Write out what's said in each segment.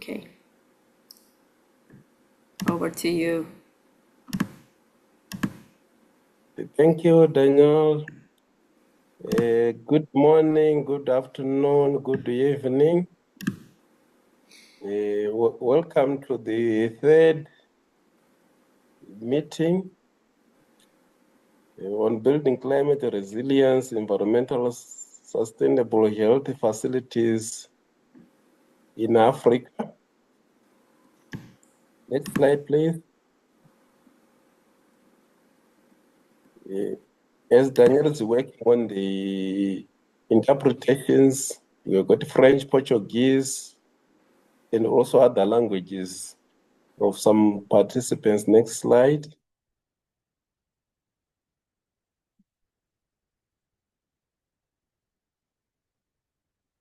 Okay. Over to you. Thank you, Daniel. Good morning, good afternoon, good evening. Welcome to the third meeting on building climate resilience, environmental sustainable health facilities in Africa. Next slide, please. As Daniel is working on the interpretations, we've got French, Portuguese, and also other languages of some participants. Next slide.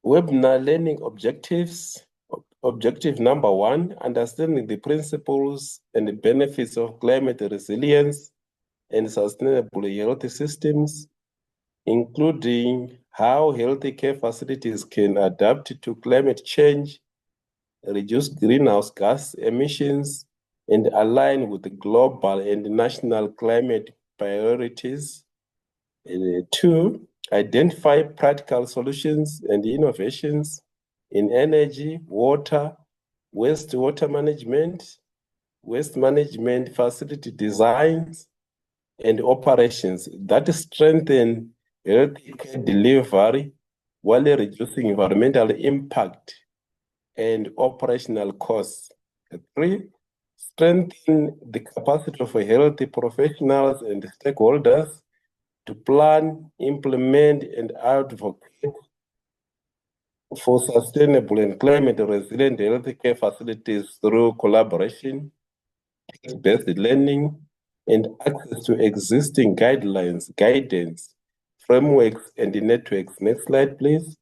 Webinar learning objectives. Objective number 1, understanding the principles and the benefits of climate resilience and sustainable health systems, including how healthcare facilities can adapt to climate change, reduce greenhouse gas emissions, and align with the global and national climate priorities. 2, identify practical solutions and innovations in energy, water, wastewater management, waste management facility designs, and operations that strengthen healthcare delivery while reducing environmental impact and operational costs. 3, strengthen the capacity of health professionals and stakeholders to plan, implement, and advocate for sustainable and climate resilient healthcare facilities through collaboration, based learning, and access to existing guidelines, guidance, frameworks, and networks. Next slide, please.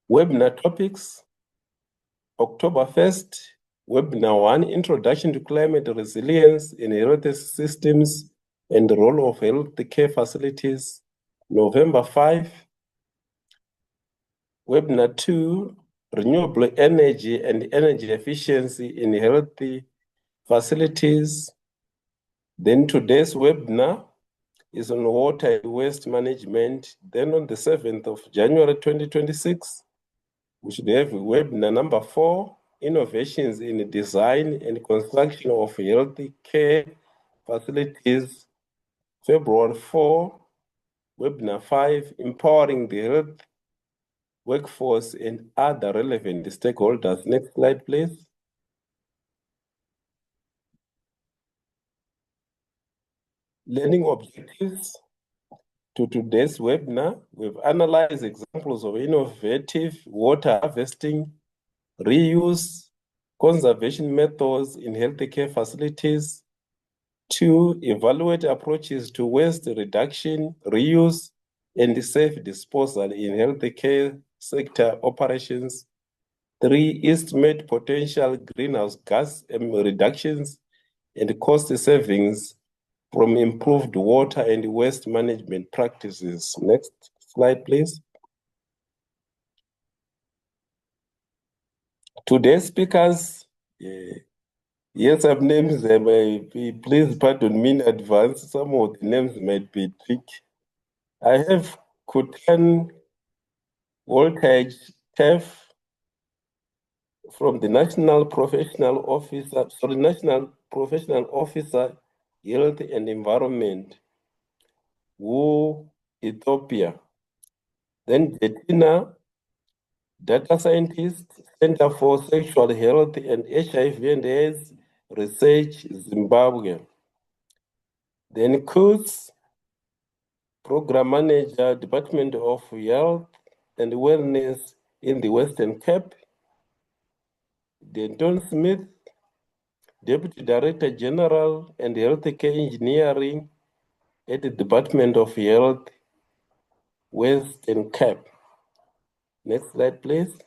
Webinar topics. October 1st, Webinar 1, Introduction to Climate Resilience in Health Systems and the Role of Healthcare Facilities. November 5, Webinar 2, Renewable Energy and Energy Efficiency in Healthy Facilities. Then today's webinar is on water and waste management. Then on the 7th of January 2026, we should have webinar number 4, Innovations in the Design and Construction of Healthy Care Facilities. February 4, webinar 5, Empowering the Health Workforce and other relevant stakeholders. Next slide, please. Learning objectives. To today's webinar, we've analyzed examples of innovative water harvesting, reuse, conservation methods in healthcare facilities. 2, evaluate approaches to waste reduction, reuse, and safe disposal in healthcare sector operations. 3, estimate potential greenhouse gas reductions and cost savings from improved water and waste management practices. Next slide, please. Today's speakers, yes, I've names them. Please pardon me in advance. Some of the names might be tricky. I have Kutan Voltage TEF from the National Professional Officer, Health and Environment, Ethiopia. Then Bettina, Data Scientist, Center for Sexual Health and HIV and AIDS Research, Zimbabwe. Then Kutz, Program Manager, Department of Health and Wellness in the Western Cape. Denton Smith, Deputy Director General and Healthcare Engineering at the Department of Health, Western Cape. Next slide, please.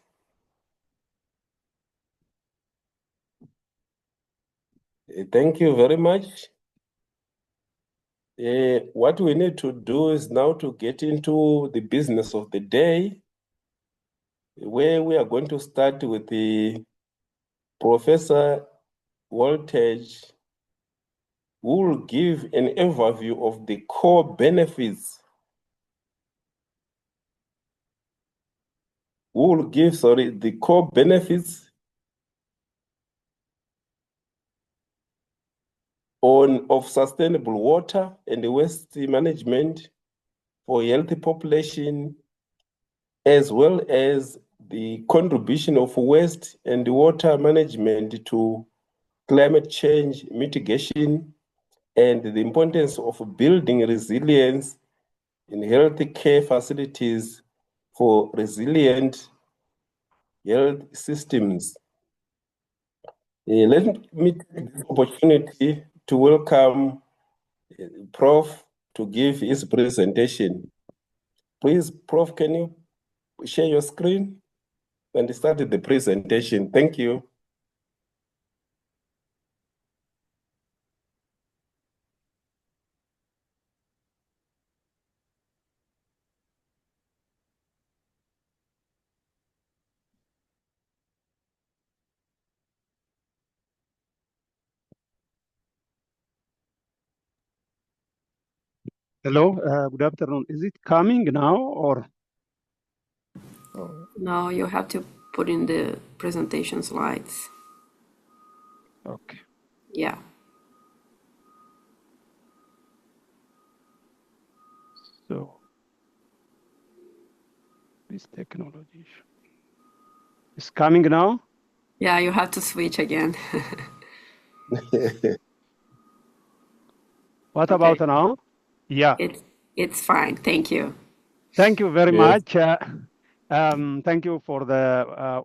Thank you very much. What we need to do is now to get into the business of the day. where we are going to start with the Professor Voltage, who will give an overview of the core benefits. The core benefits of sustainable water and waste management for a healthy population, as well as the contribution of waste and water management to climate change mitigation, and the importance of building resilience in health care facilities for resilient health systems. Let me take this opportunity to welcome Prof. to give his presentation. Please, Prof, can you share your screen and start the presentation? Thank you. Hello, good afternoon. Is it coming now or? No, you have to put in the presentation slides. Okay. Yeah. So, this technology is coming now? Yeah, you have to switch again. What Okay. about now? Yeah. It's fine. Thank you. Thank you very Yes. much. Thank you for the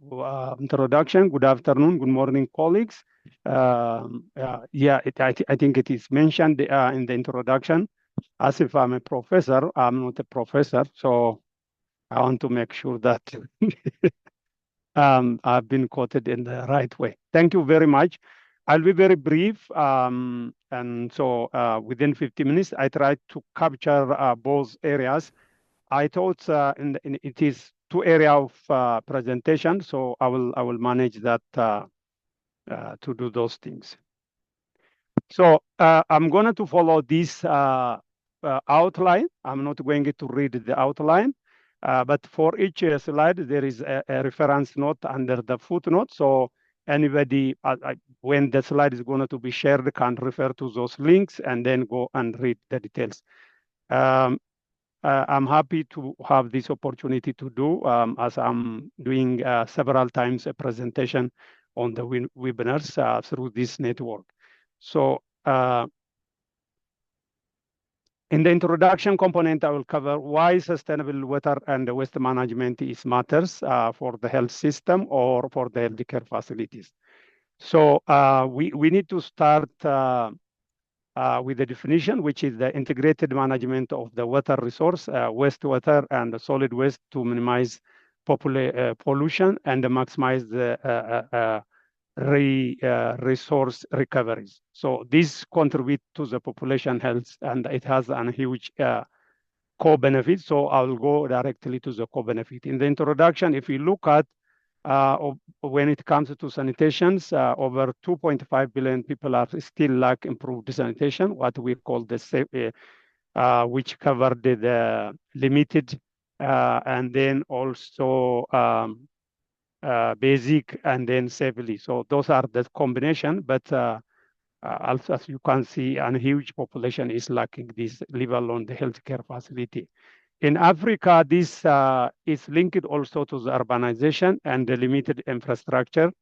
introduction. Good afternoon, good morning, colleagues. I think it is mentioned in the introduction. As if I'm a professor, I'm not a professor, so I want to make sure that I've been quoted in the right way. Thank you very much. I'll be very brief. And so within 50 minutes, I tried to capture both areas. I thought it is two areas of presentation, so I will manage that to do those things. So I'm going to follow this outline. I'm not going to read the outline, but for each slide, there is a reference note under the footnote. So anybody, when the slide is going to be shared, can refer to those links and then go and read the details. I'm happy to have this opportunity to do, as I'm doing several times a presentation on the webinars through this network. So in the introduction component, I will cover why sustainable water and waste management is matters for the health system or for the healthcare facilities. So we need to start with the definition, which is the integrated management of the water resource, wastewater and solid waste to minimize pollution and maximize the resource recoveries. So this contributes to the population health, and it has a huge co-benefit. So I'll go directly to the co-benefit. In the introduction, if you look at when it comes to sanitations, over 2.5 billion people are still lack improved sanitation, what we call the which covered the limited and then also basic and then safely. So those are the combination, but also as you can see, a huge population is lacking this, leave alone the healthcare facility. In Africa, this is linked also to the urbanization and the limited infrastructure,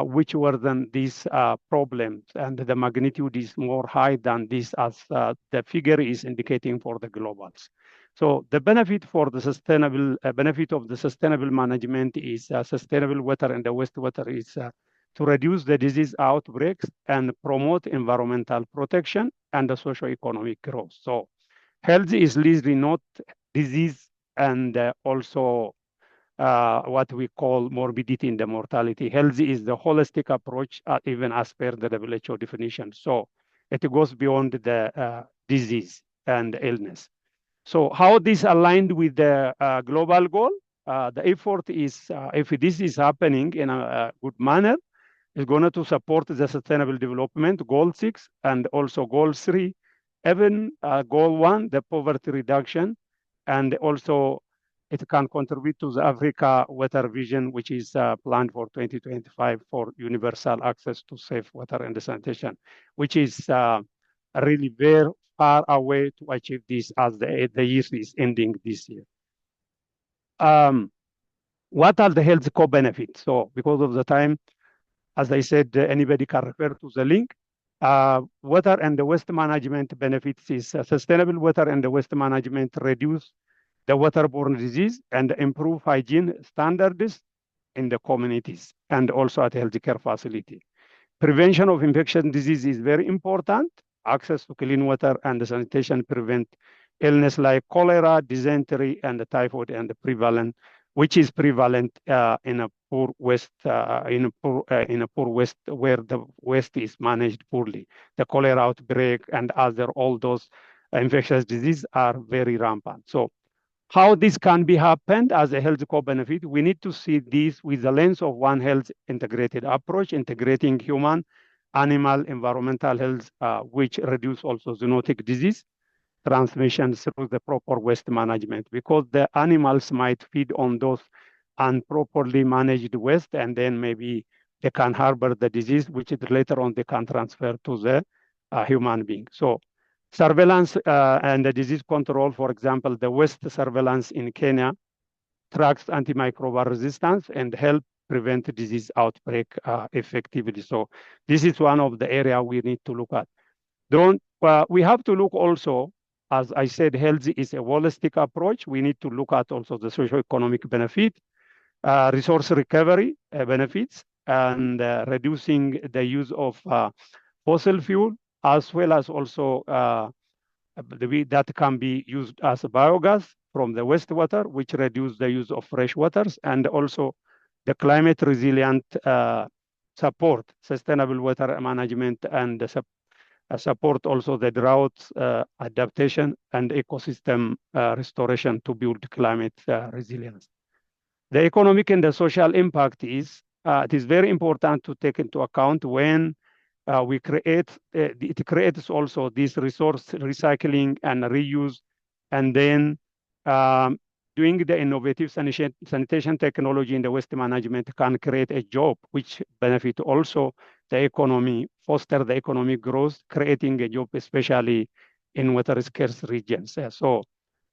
which worsen these problems, and the magnitude is more high than this, as the figure is indicating for the globals. So the benefit for the sustainable benefit of the sustainable management is sustainable water and the wastewater is to reduce the disease outbreaks and promote environmental protection and the socio-economic growth. So health is really not disease and also what we call morbidity and the mortality. Health is the holistic approach, even as per the WHO definition. So it goes beyond the disease and illness. So how this aligned with the global goal? the effort is, if this is happening in a good manner, is going to support the Sustainable Development Goal 6 and also Goal 3, even Goal 1, the poverty reduction, and also it can contribute to the Africa Water Vision, which is planned for 2025 for universal access to safe water and sanitation, which is really very far away to achieve this as the year is ending this year. What are the health co-benefits? So because of the time, as I said, anybody can refer to the link. Water and the waste management benefits is sustainable water and the waste management reduce the waterborne disease and improve hygiene standards in the communities and also at healthcare facility. Prevention of infection disease is very important. Access to clean water and sanitation prevent illness like cholera, dysentery, and typhoid, and prevalent, which is prevalent in a poor west, in a poor west where the waste is managed poorly. The cholera outbreak and all those infectious diseases are very rampant. So how this can be happened as a health co-benefit, we need to see this with the lens of one health integrated approach, integrating human, animal, environmental health, which reduce also zoonotic disease transmission through the proper waste management, because the animals might feed on those improperly managed waste, and then maybe they can harbor the disease, which later on they can transfer to the human being. So surveillance and the disease control, for example, the waste surveillance in Kenya tracks antimicrobial resistance and help prevent disease outbreak effectively. So this is one of the area we need to look at. We have to look also, as I said, health is a holistic approach. We need to look at also the socioeconomic benefit, resource recovery benefits, and reducing the use of fossil fuel, as well as also that can be used as a biogas from the wastewater, which reduce the use of fresh waters, and also the climate resilient support, sustainable water management, and support also the drought adaptation and ecosystem restoration to build climate resilience. The economic and the social impact is, it is very important to take into account when we create, it creates also this resource recycling and reuse, and then doing the innovative sanitation technology in the waste management can create a job which benefit also the economy, foster the economic growth, creating a job, especially in water scarce regions. So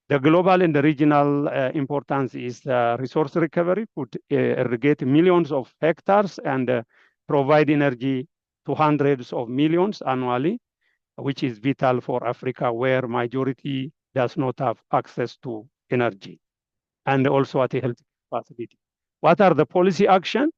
the global and the regional importance is resource recovery, could irrigate millions of hectares and provide energy to hundreds of millions annually, which is vital for Africa, where majority does not have access to energy, and also at a health facility. What are the policy action?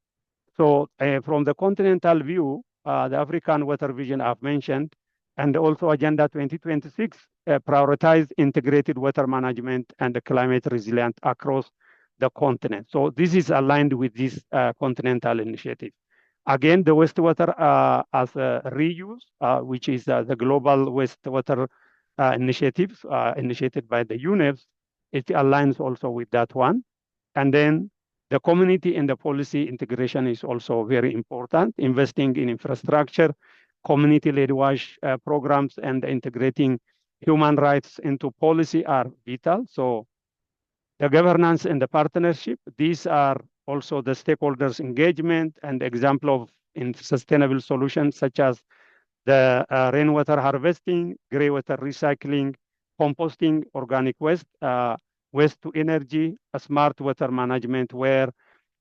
So from the continental view, the African Water Vision I've mentioned, and also Agenda 2026 prioritize integrated water management and the climate resilient across the continent. So this is aligned with this continental initiative. Again, the wastewater as a reuse, which is the global wastewater initiative initiated by the UNEP, it aligns also with that one. And then the community and the policy integration is also very important. Investing in infrastructure, community-led WASH programs, and integrating human rights into policy are vital. So the governance and the partnership, these are also the stakeholders' engagement and example of sustainable solutions such as the rainwater harvesting, greywater recycling, composting organic waste, waste to energy, a smart water management where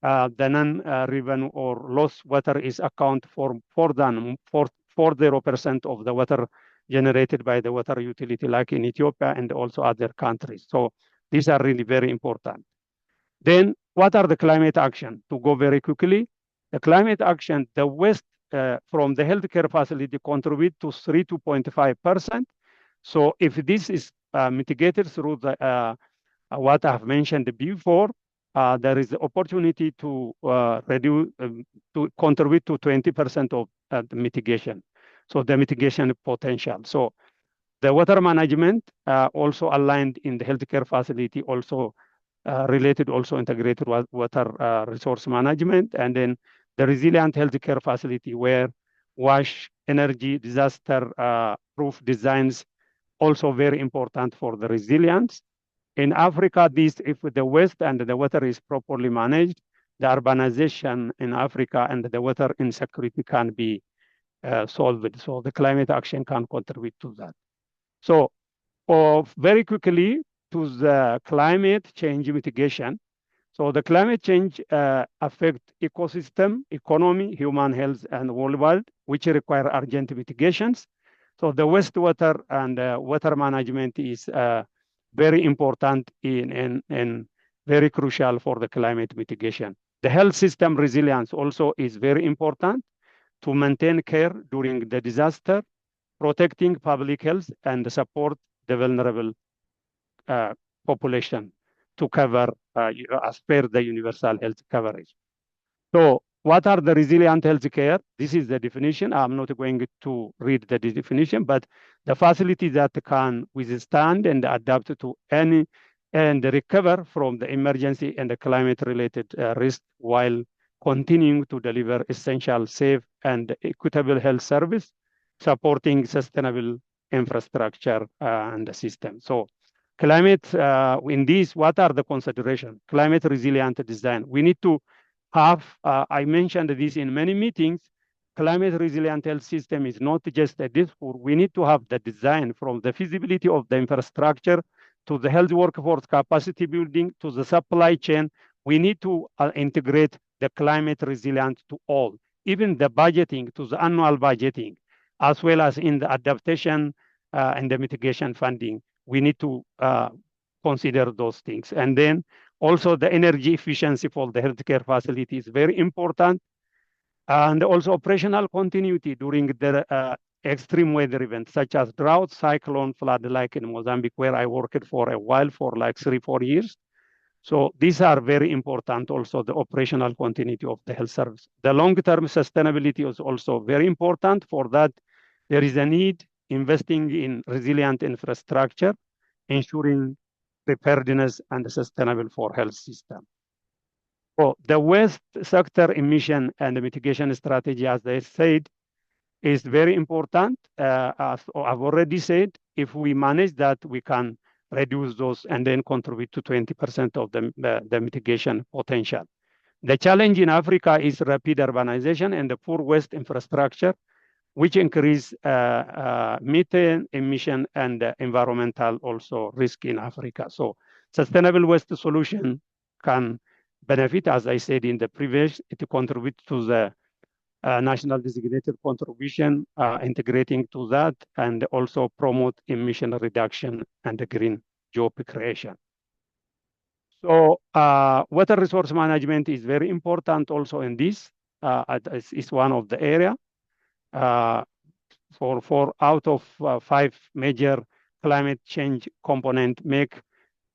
the non-revenue or lost water is account for 40% of the water generated by the water utility, like in Ethiopia and also other countries. So these are really very important. Then what are the climate action? To go very quickly, the climate action, the waste from the healthcare facility contribute to 3.5%. So if this is mitigated through the what I've mentioned before, there is the opportunity to reduce, to contribute to 20% of the mitigation. So the mitigation potential. So the water management also aligned in the healthcare facility also related also integrated water resource management, and then the resilient healthcare facility where wash, energy, disaster-proof designs also very important for the resilience. In Africa, if the waste and the water is properly managed, the urbanization in Africa and the water insecurity can be solved. So the climate action can contribute to that. So very quickly to the climate change mitigation. So the climate change affect ecosystem, economy, human health, and worldwide, which require urgent mitigations. So the wastewater and water management is very important and very crucial for the climate mitigation. The health system resilience also is very important to maintain care during the disaster, protecting public health and support the vulnerable population to cover as per the universal health coverage. So what are the resilient healthcare? This is the definition. I'm not going to read the definition, but the facility that can withstand and adapt to any and recover from the emergency and the climate-related risk while continuing to deliver essential, safe, and equitable health service, supporting sustainable infrastructure and the system. So climate, in this, what are the considerations? Climate resilient design. We need to have, I mentioned this in many meetings, climate resilient health system is not just a discourse. We need to have the design from the feasibility of the infrastructure to the health workforce capacity building to the supply chain. We need to integrate the climate resilience to all, even the budgeting to the annual budgeting, as well as in the adaptation and the mitigation funding. We need to consider those things. And then also the energy efficiency for the healthcare facility is very important. And also operational continuity during the extreme weather events such as drought, cyclone, flood, like in Mozambique, where I worked for a while for like 3-4 years. So these are very important also, the operational continuity of the health service. The long-term sustainability is also very important. For that, there is a need investing in resilient infrastructure, ensuring preparedness and sustainable for health system. So the waste sector emission and mitigation strategy, as I said, is very important. As I've already said, if we manage that, we can reduce those and then contribute to 20% of the mitigation potential. The challenge in Africa is rapid urbanization and the poor waste infrastructure, which increase methane emission and environmental also risk in Africa. So sustainable waste solution can benefit, as I said in the previous, to contribute to the national designated contribution, integrating to that, and also promote emission reduction and the green job creation. So water resource management is very important also in this. It's one of the area. For out of 5 major climate change component make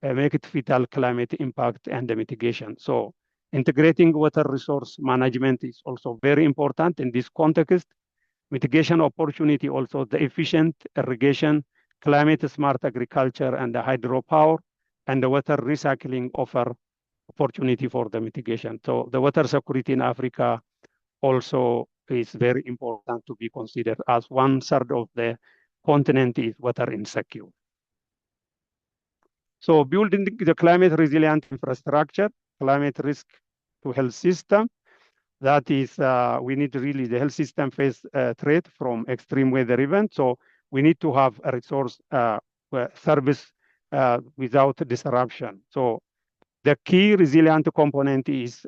it vital climate impact and the mitigation. So integrating water resource management is also very important in this context. Mitigation opportunity also the efficient irrigation, climate smart agriculture and the hydropower and the water recycling offer opportunity for the mitigation. So the water security in Africa also is very important to be considered, as 1/3 of the continent is water insecure. So building the climate resilient infrastructure, climate risk to health system, that is, we need really the health system face threat from extreme weather events. So we need to have a resource service without disruption. So the key resilient component is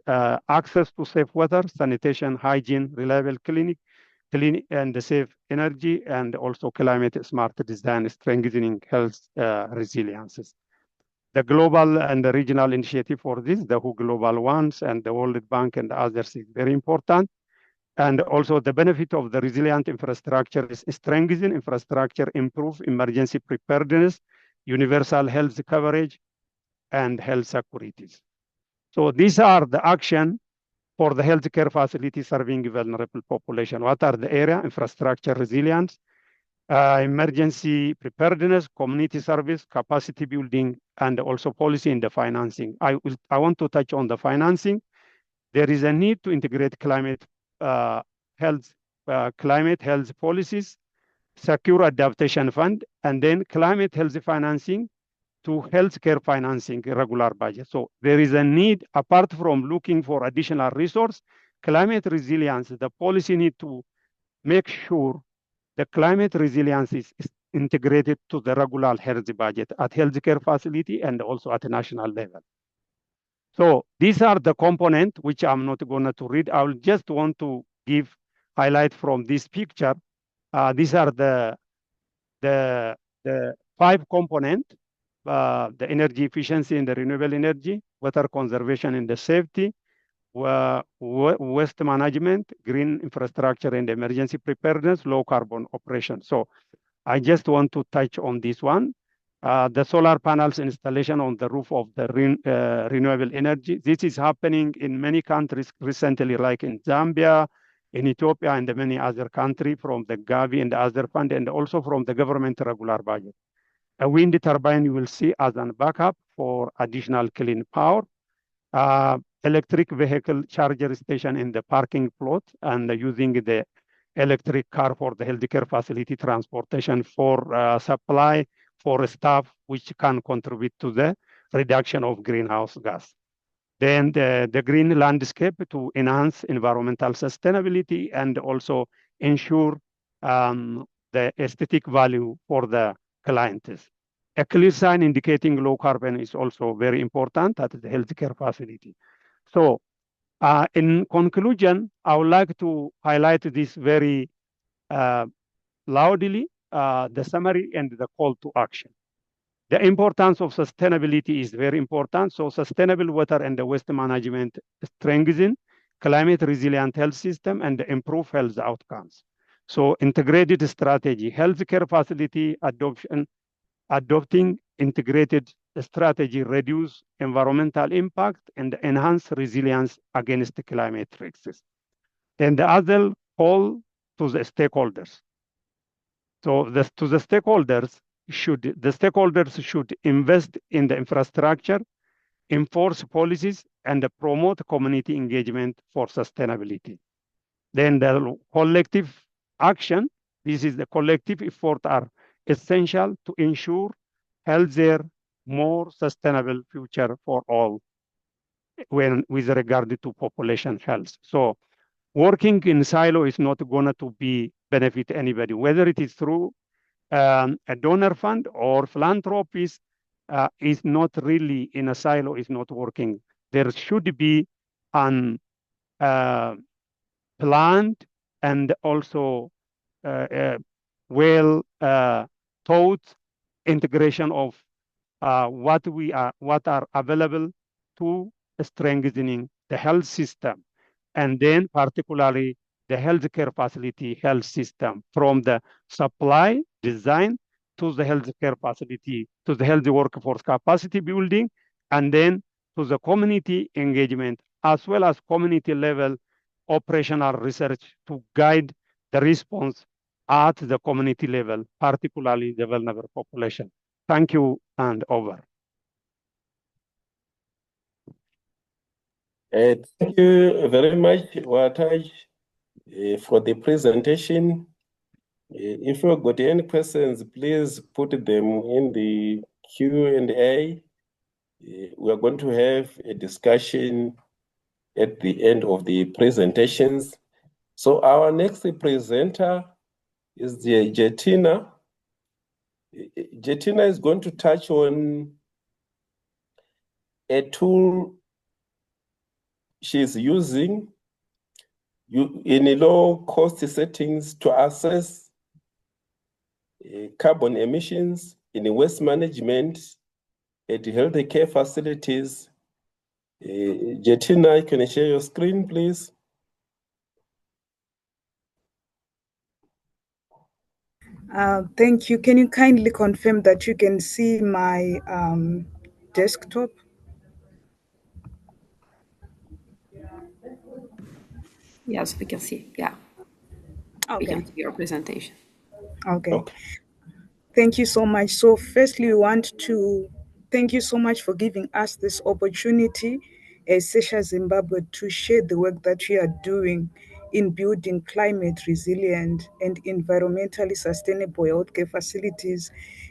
access to safe water, sanitation, hygiene, reliable clean and safe energy, and also climate smart design, strengthening health resiliences. The global and the regional initiative for this, the WHO Global Ones and the World Bank and others is very important. And also the benefit of the resilient infrastructure is strengthen infrastructure, improve emergency preparedness, universal health coverage, and health securities. So these are the action for the healthcare facility serving vulnerable population. What are the area? Infrastructure resilience, emergency preparedness, community service, capacity building, and also policy in the financing. I want to touch on the financing. There is a need to integrate climate health policies, secure adaptation fund, and then climate health financing to healthcare financing regular budget. So there is a need, apart from looking for additional resource, climate resilience, the policy need to make sure the climate resilience is integrated to the regular health budget at healthcare facility and also at a national level. So these are the components which I'm not going to read. I will just want to give highlight from this picture. These are the 5 components: the energy efficiency in the renewable energy, water conservation and the safety, waste management, green infrastructure and emergency preparedness, low carbon operation. So I just want to touch on this one. The solar panels installation on the roof of the renewable energy. This is happening in many countries recently, like in Zambia, in Ethiopia, and many other countries from the Gavi and the other fund, and also from the government regular budget. A wind turbine you will see as a backup for additional clean power. Electric vehicle charger station in the parking plot, and using the electric car for the healthcare facility transportation for supply for staff, which can contribute to the reduction of greenhouse gas. Then the green landscape to enhance environmental sustainability and also ensure the aesthetic value for the clients. A clear sign indicating low carbon is also very important at the healthcare facility. So in conclusion, I would like to highlight this very loudly, the summary and the call to action. The importance of sustainability is very important. So sustainable water and the waste management strengthen climate resilient health system and improve health outcomes. So integrated strategy, healthcare facility adopting integrated strategy reduce environmental impact and enhance resilience against climate risks. Then the other call to the stakeholders. So the stakeholders should invest in the infrastructure, enforce policies, and promote community engagement for sustainability. Then the collective action, this is the collective effort are essential to ensure healthier, more sustainable future for all with regard to population health. So working in silo is not going to be benefit anybody, whether it is through a donor fund or philanthropies is not really in a silo, is not working. There should be an planned and also well thought integration of what are available to strengthening the health system, and then particularly the healthcare facility health system, from the supply design to the healthcare facility, to the health workforce capacity building, and then to the community engagement, as well as community level operational research to guide the response at the community level, particularly the vulnerable population. Thank you, and over. Thank you very much, Wataj, for the presentation. If you've got any questions, please put them in the Q&A. We are going to have a discussion at the end of the presentations. So our next presenter is Jetina. Jetina is going to touch on a tool she's using in low cost settings to assess carbon emissions in waste management at healthcare facilities. Jetina, can you share your screen, please? Thank you. Can you kindly confirm that you can see my desktop? Yes, we can see. Yeah. Okay. We can see your presentation. Okay. Okay. Thank you so much. So, firstly, we want to thank you so much for giving us this opportunity as Sesha Zimbabwe to share the work that we are doing in building climate resilient and environmentally sustainable healthcare facilities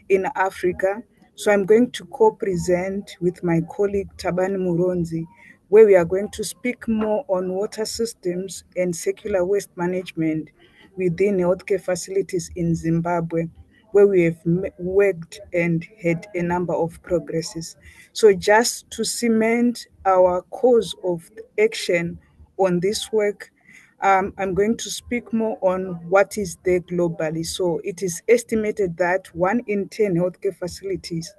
in Africa. So, I'm going to co present with my colleague Tabani Muronzi, where we are going to speak more on water systems and circular waste management within healthcare facilities in Zimbabwe, where we have worked and had a number of progresses. So, just to cement our course of action on this work, I'm going to speak more on what is there globally. So, it is estimated that 1 in 10 healthcare facilities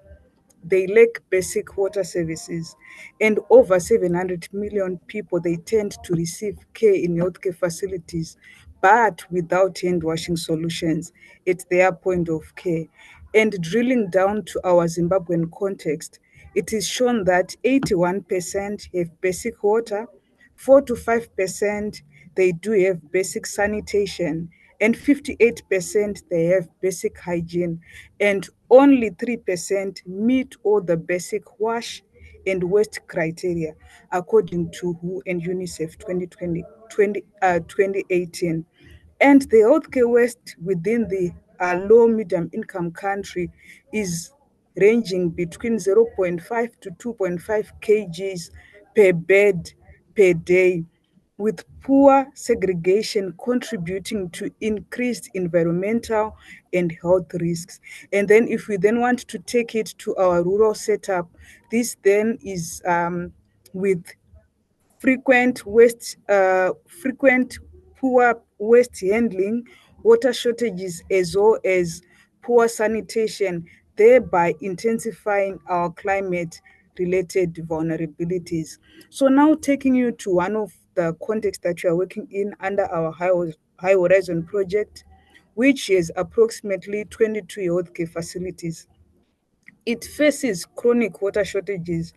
they lack basic water services, and over 700 million people they tend to receive care in healthcare facilities, but without hand washing solutions at their point of care. And drilling down to our Zimbabwean context, it is shown that 81% have basic water, 4 to 5% they do have basic sanitation, and 58% they have basic hygiene, and only 3% meet all the basic wash and waste criteria according to WHO and UNICEF 2018. And the healthcare waste within the low medium income country is ranging between zero point 0.5 to 2.5 kgs per bed per day, with poor segregation contributing to increased environmental and health risks. And then if we then want to take it to our rural setup, this then is with frequent poor waste handling, water shortages, as well as poor sanitation, thereby intensifying our climate related vulnerabilities. So now taking you to one of the contexts that you are working in under our High Horizon project, which is approximately 22 healthcare facilities. It faces chronic water shortages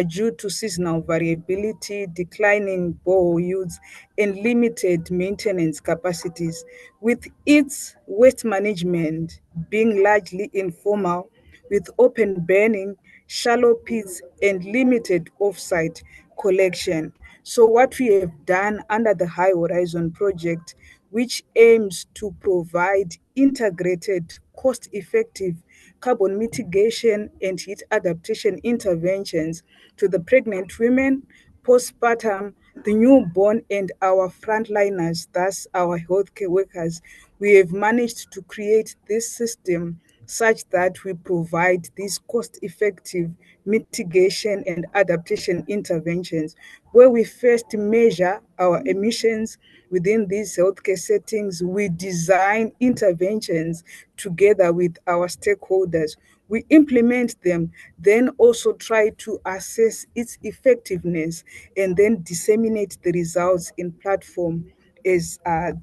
due to seasonal variability, declining borehole yields, and limited maintenance capacities, with its waste management being largely informal, with open burning, shallow pits, and limited off-site collection. So what we have done under the High Horizon project, which aims to provide integrated, cost-effective carbon mitigation and heat adaptation interventions to the pregnant women, postpartum, the newborn, and our frontliners, thus our healthcare workers. We have managed to create this system such that we provide these cost-effective mitigation and adaptation interventions, where we first measure our emissions within these healthcare settings. We design interventions together with our stakeholders. We implement them, then also try to assess its effectiveness and then disseminate the results in platform as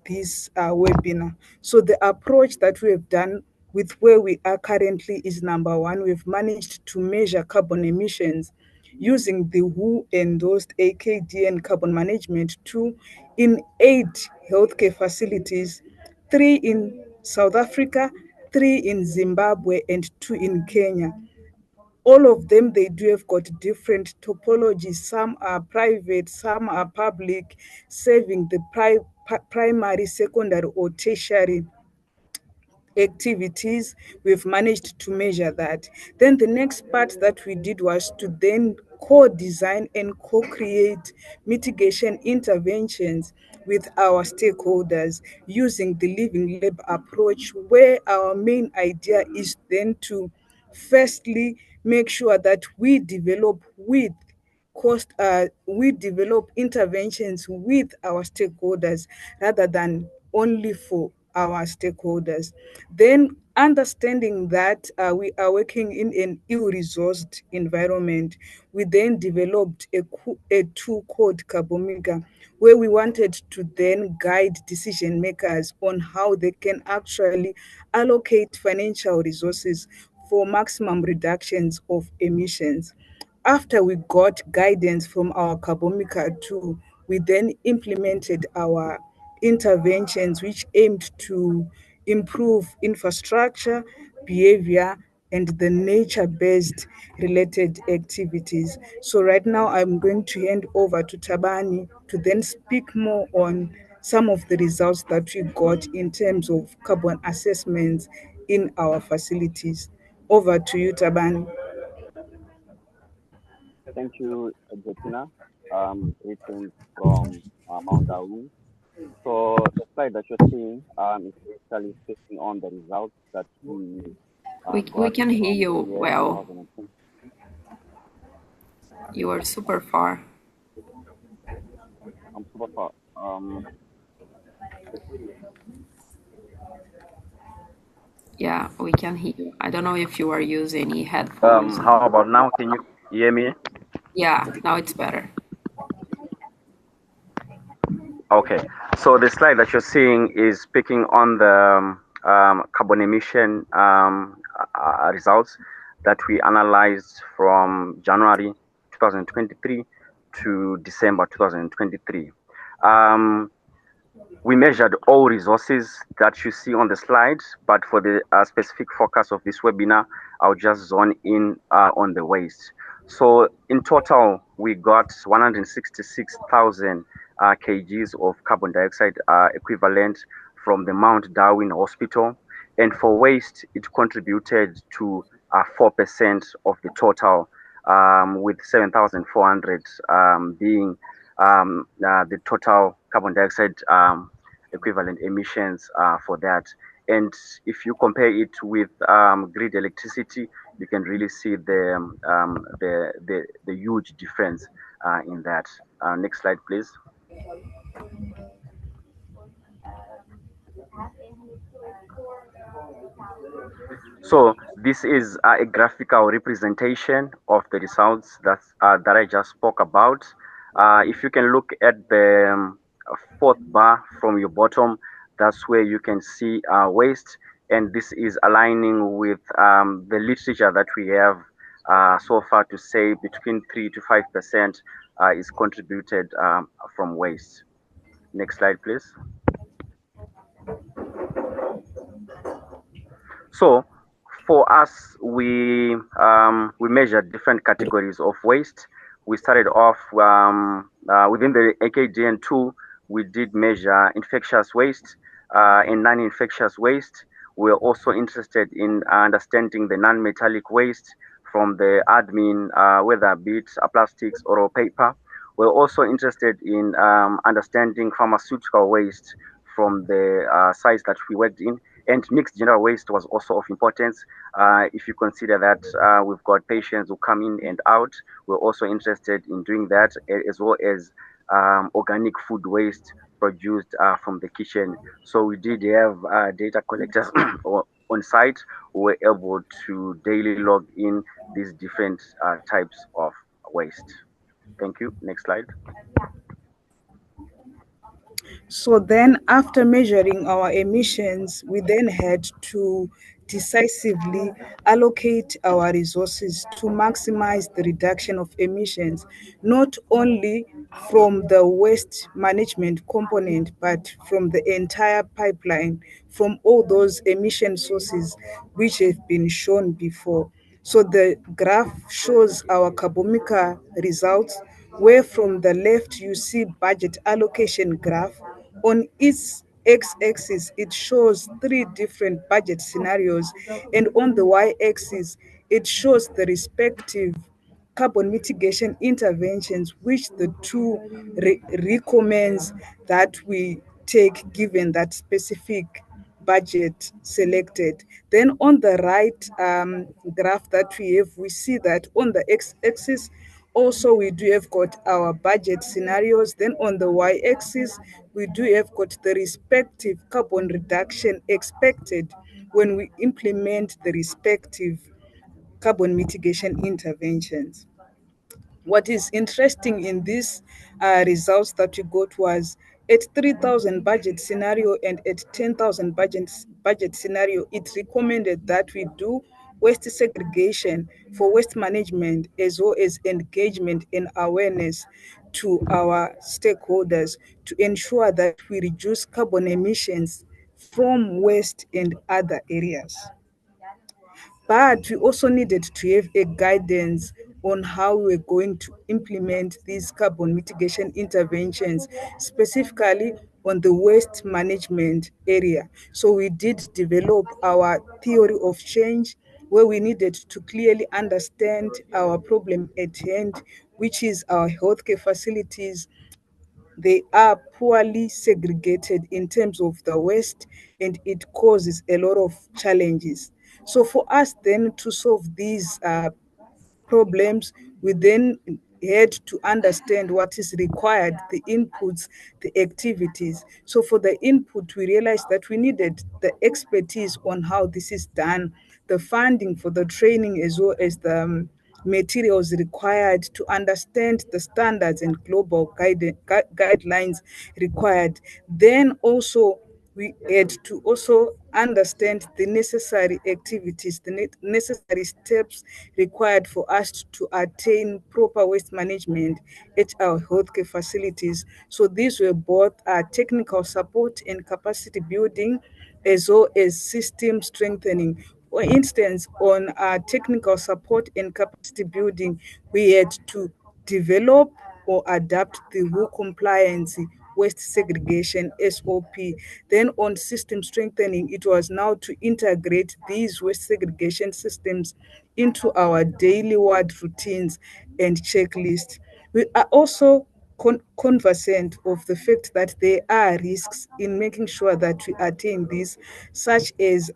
this webinar. So the approach that we have done with where we are currently is number one, we've managed to measure carbon emissions using the WHO endorsed AKDN carbon management tool in 8 healthcare facilities, 3 in South Africa, 3 in Zimbabwe, and 2 in Kenya. All of them, they do have got different topologies. Some are private, some are public, serving the primary, secondary, or tertiary activities. We've managed to measure that. Then the next part that we did was to then co-design and co-create mitigation interventions with our stakeholders using the living lab approach, where our main idea is then to firstly make sure that we develop we develop interventions with our stakeholders rather than only for our stakeholders. Then understanding that we are working in an ill-resourced environment, we then developed a tool called Carbomica, where we wanted to then guide decision makers on how they can actually allocate financial resources for maximum reductions of emissions. After we got guidance from our Carbomica tool, we then implemented our interventions which aimed to improve infrastructure, behavior, and the nature-based related activities. So right now I'm going to hand over to Tabani to then speak more on some of the results that we got in terms of carbon assessments in our facilities. Over to you, Tabani. Thank you, Bettina. Greetings from Mount Awu. So the slide that you're seeing is basically speaking on the results that we We got can hear from you the year well. 2020. You are super far. I'm super far. Yeah, we can hear you. I don't know if you are using any headphones. How about now? Can you hear me? Yeah, now it's better. Okay, so the slide that you're seeing is speaking on the carbon emission results that we analyzed from January 2023 to December 2023. We measured all resources that you see on the slide, but for the specific focus of this webinar, I'll just zone in on the waste. So in total, we got 166,000 kgs of carbon dioxide equivalent from the Mount Darwin Hospital. And for waste, it contributed to 4% of the total, with 7,400 being the total carbon dioxide equivalent emissions for that. And if you compare it with grid electricity, you can really see the huge difference in that. Next slide, please. So this is a graphical representation of the results that I just spoke about. If you can look at the fourth bar from your bottom, that's where you can see waste, and this is aligning with the literature that we have so far to say between 3 to 5% is contributed from waste. Next slide, please. So for us, we measured different categories of waste. We started off within the AKDN tool. We did measure infectious waste and non-infectious waste. We're also interested in understanding the non-metallic waste from the admin, whether be it plastics or paper. We're also interested in understanding pharmaceutical waste from the sites that we worked in. And mixed general waste was also of importance. If you consider that we've got patients who come in and out, we're also interested in doing that, as well as organic food waste produced from the kitchen. So we did have data collectors on site who were able to daily log in these different types of waste. Thank you. Next slide. So then after measuring our emissions, we then had to decisively allocate our resources to maximize the reduction of emissions, not only from the waste management component, but from the entire pipeline, from all those emission sources which have been shown before. So the graph shows our Carbomica results, where from the left you see budget allocation graph. On its x-axis, it shows 3 different budget scenarios, and on the y-axis, it shows the respective carbon mitigation interventions which the two recommends that we take given that specific budget selected. Then on the right graph that we have, we see that on the x-axis also we do have got our budget scenarios. Then on the y-axis we do have got the respective carbon reduction expected when we implement the respective carbon mitigation interventions. What is interesting in these results that we got was at 3,000 budget scenario and at 10,000 budget scenario, it recommended that we do waste segregation for waste management, as well as engagement and awareness to our stakeholders to ensure that we reduce carbon emissions from waste and other areas. But we also needed to have a guidance on how we're going to implement these carbon mitigation interventions, specifically on the waste management area. So we did develop our theory of change, where we needed to clearly understand our problem at hand, which is our healthcare facilities. They are poorly segregated in terms of the waste, and it causes a lot of challenges. So for us then to solve these problems, we then had to understand what is required, the inputs, the activities. So for the input, we realized that we needed the expertise on how this is done, the funding for the training, as well as the materials required to understand the standards and global guidelines required. Then also we had to also understand the necessary activities, the necessary steps required for us to attain proper waste management at our healthcare facilities. So these were both technical support and capacity building, as well as system strengthening. For instance, on technical support and capacity building, we had to develop or adapt the rule compliance waste segregation SOP. Then on system strengthening, it was now to integrate these waste segregation systems into our daily ward routines and checklists. We are also conversant of the fact that there are risks in making sure that we attain this, such as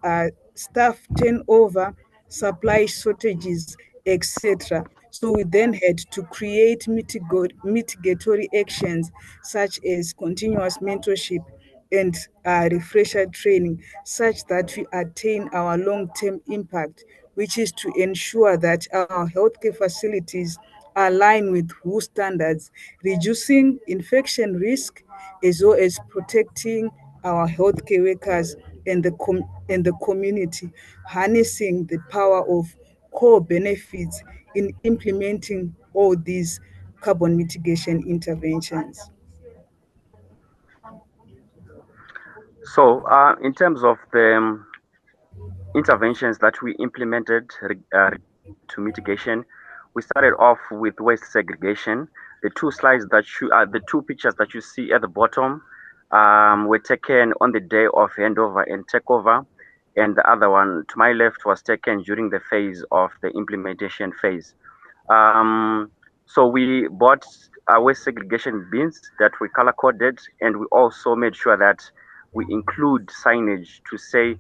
staff turnover, supply shortages, etc. So we then had to create mitigatory actions such as continuous mentorship and refresher training, such that we attain our long-term impact, which is to ensure that our healthcare facilities align with WHO standards, reducing infection risk, as well as protecting our healthcare workers and the community, harnessing the power of core benefits in implementing all these carbon mitigation interventions. So, in terms of the interventions that we implemented to mitigation, we started off with waste segregation. The two slides that you, the two pictures that you see at the bottom, were taken on the day of handover and takeover, and the other one to my left was taken during the phase of the implementation phase. So we bought waste segregation bins that we color coded, and we also made sure that we include signage to say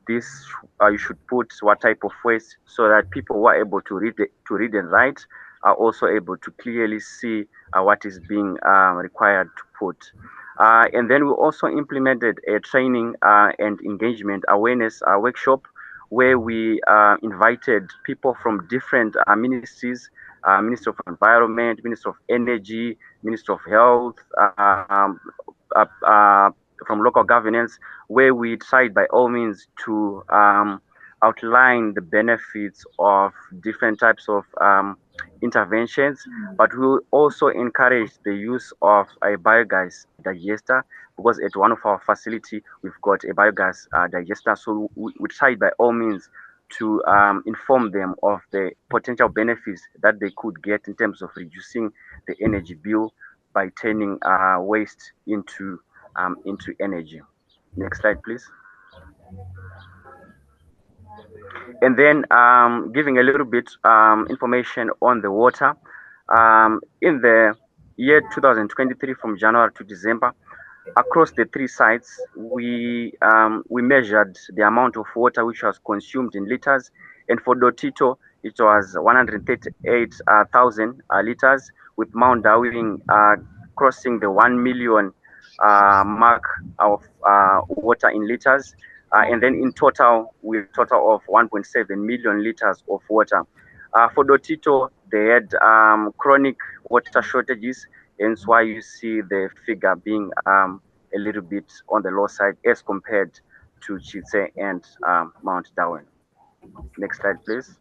this you should put what type of waste, so that people who are able to read and write are also able to clearly see what is being required to put. And then we also implemented a training and engagement awareness workshop, where we invited people from different ministries, Ministry of Environment, Ministry of Energy, Ministry of Health, from local governance, where we tried by all means to outline the benefits of different types of interventions, but we also encourage the use of a biogas digester, because at one of our facility we've got a biogas digester. So we tried by all means to inform them of the potential benefits that they could get in terms of reducing the energy bill by turning waste into energy. Next slide, please. And then giving a little bit information on the water. In the year 2023, from January to December, across the three sites, we measured the amount of water which was consumed in liters, and for Dotito it was 138,000 liters, with Mount Darwin crossing the 1 million mark of water in liters, and then in total we have a total of 1.7 million liters of water. For Dotito, they had chronic water shortages, hence why you see the figure being a little bit on the low side as compared to Chitse and Mount Darwin. Next slide, please.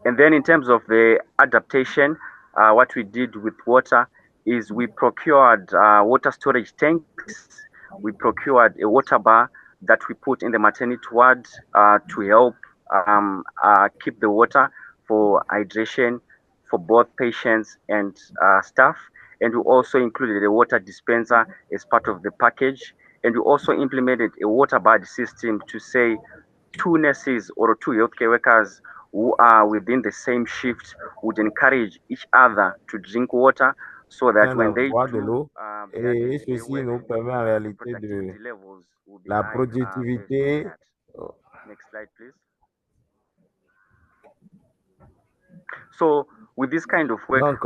And then in terms of the adaptation, what we did with water is we procured water storage tanks, we procured a water bar that we put in the maternity ward to help keep the water for hydration for both patients and staff. And we also included a water dispenser as part of the package. And we also implemented a water bud system to say 2 nurses or 2 healthcare workers who are within the same shift would encourage each other to drink water so that when they boire de do l'eau. their Et day-to-day ceci work, nous permet en the réalité de productivity levels will be la high based on productivité. that. Next slide, please. So with this kind of work, Donc,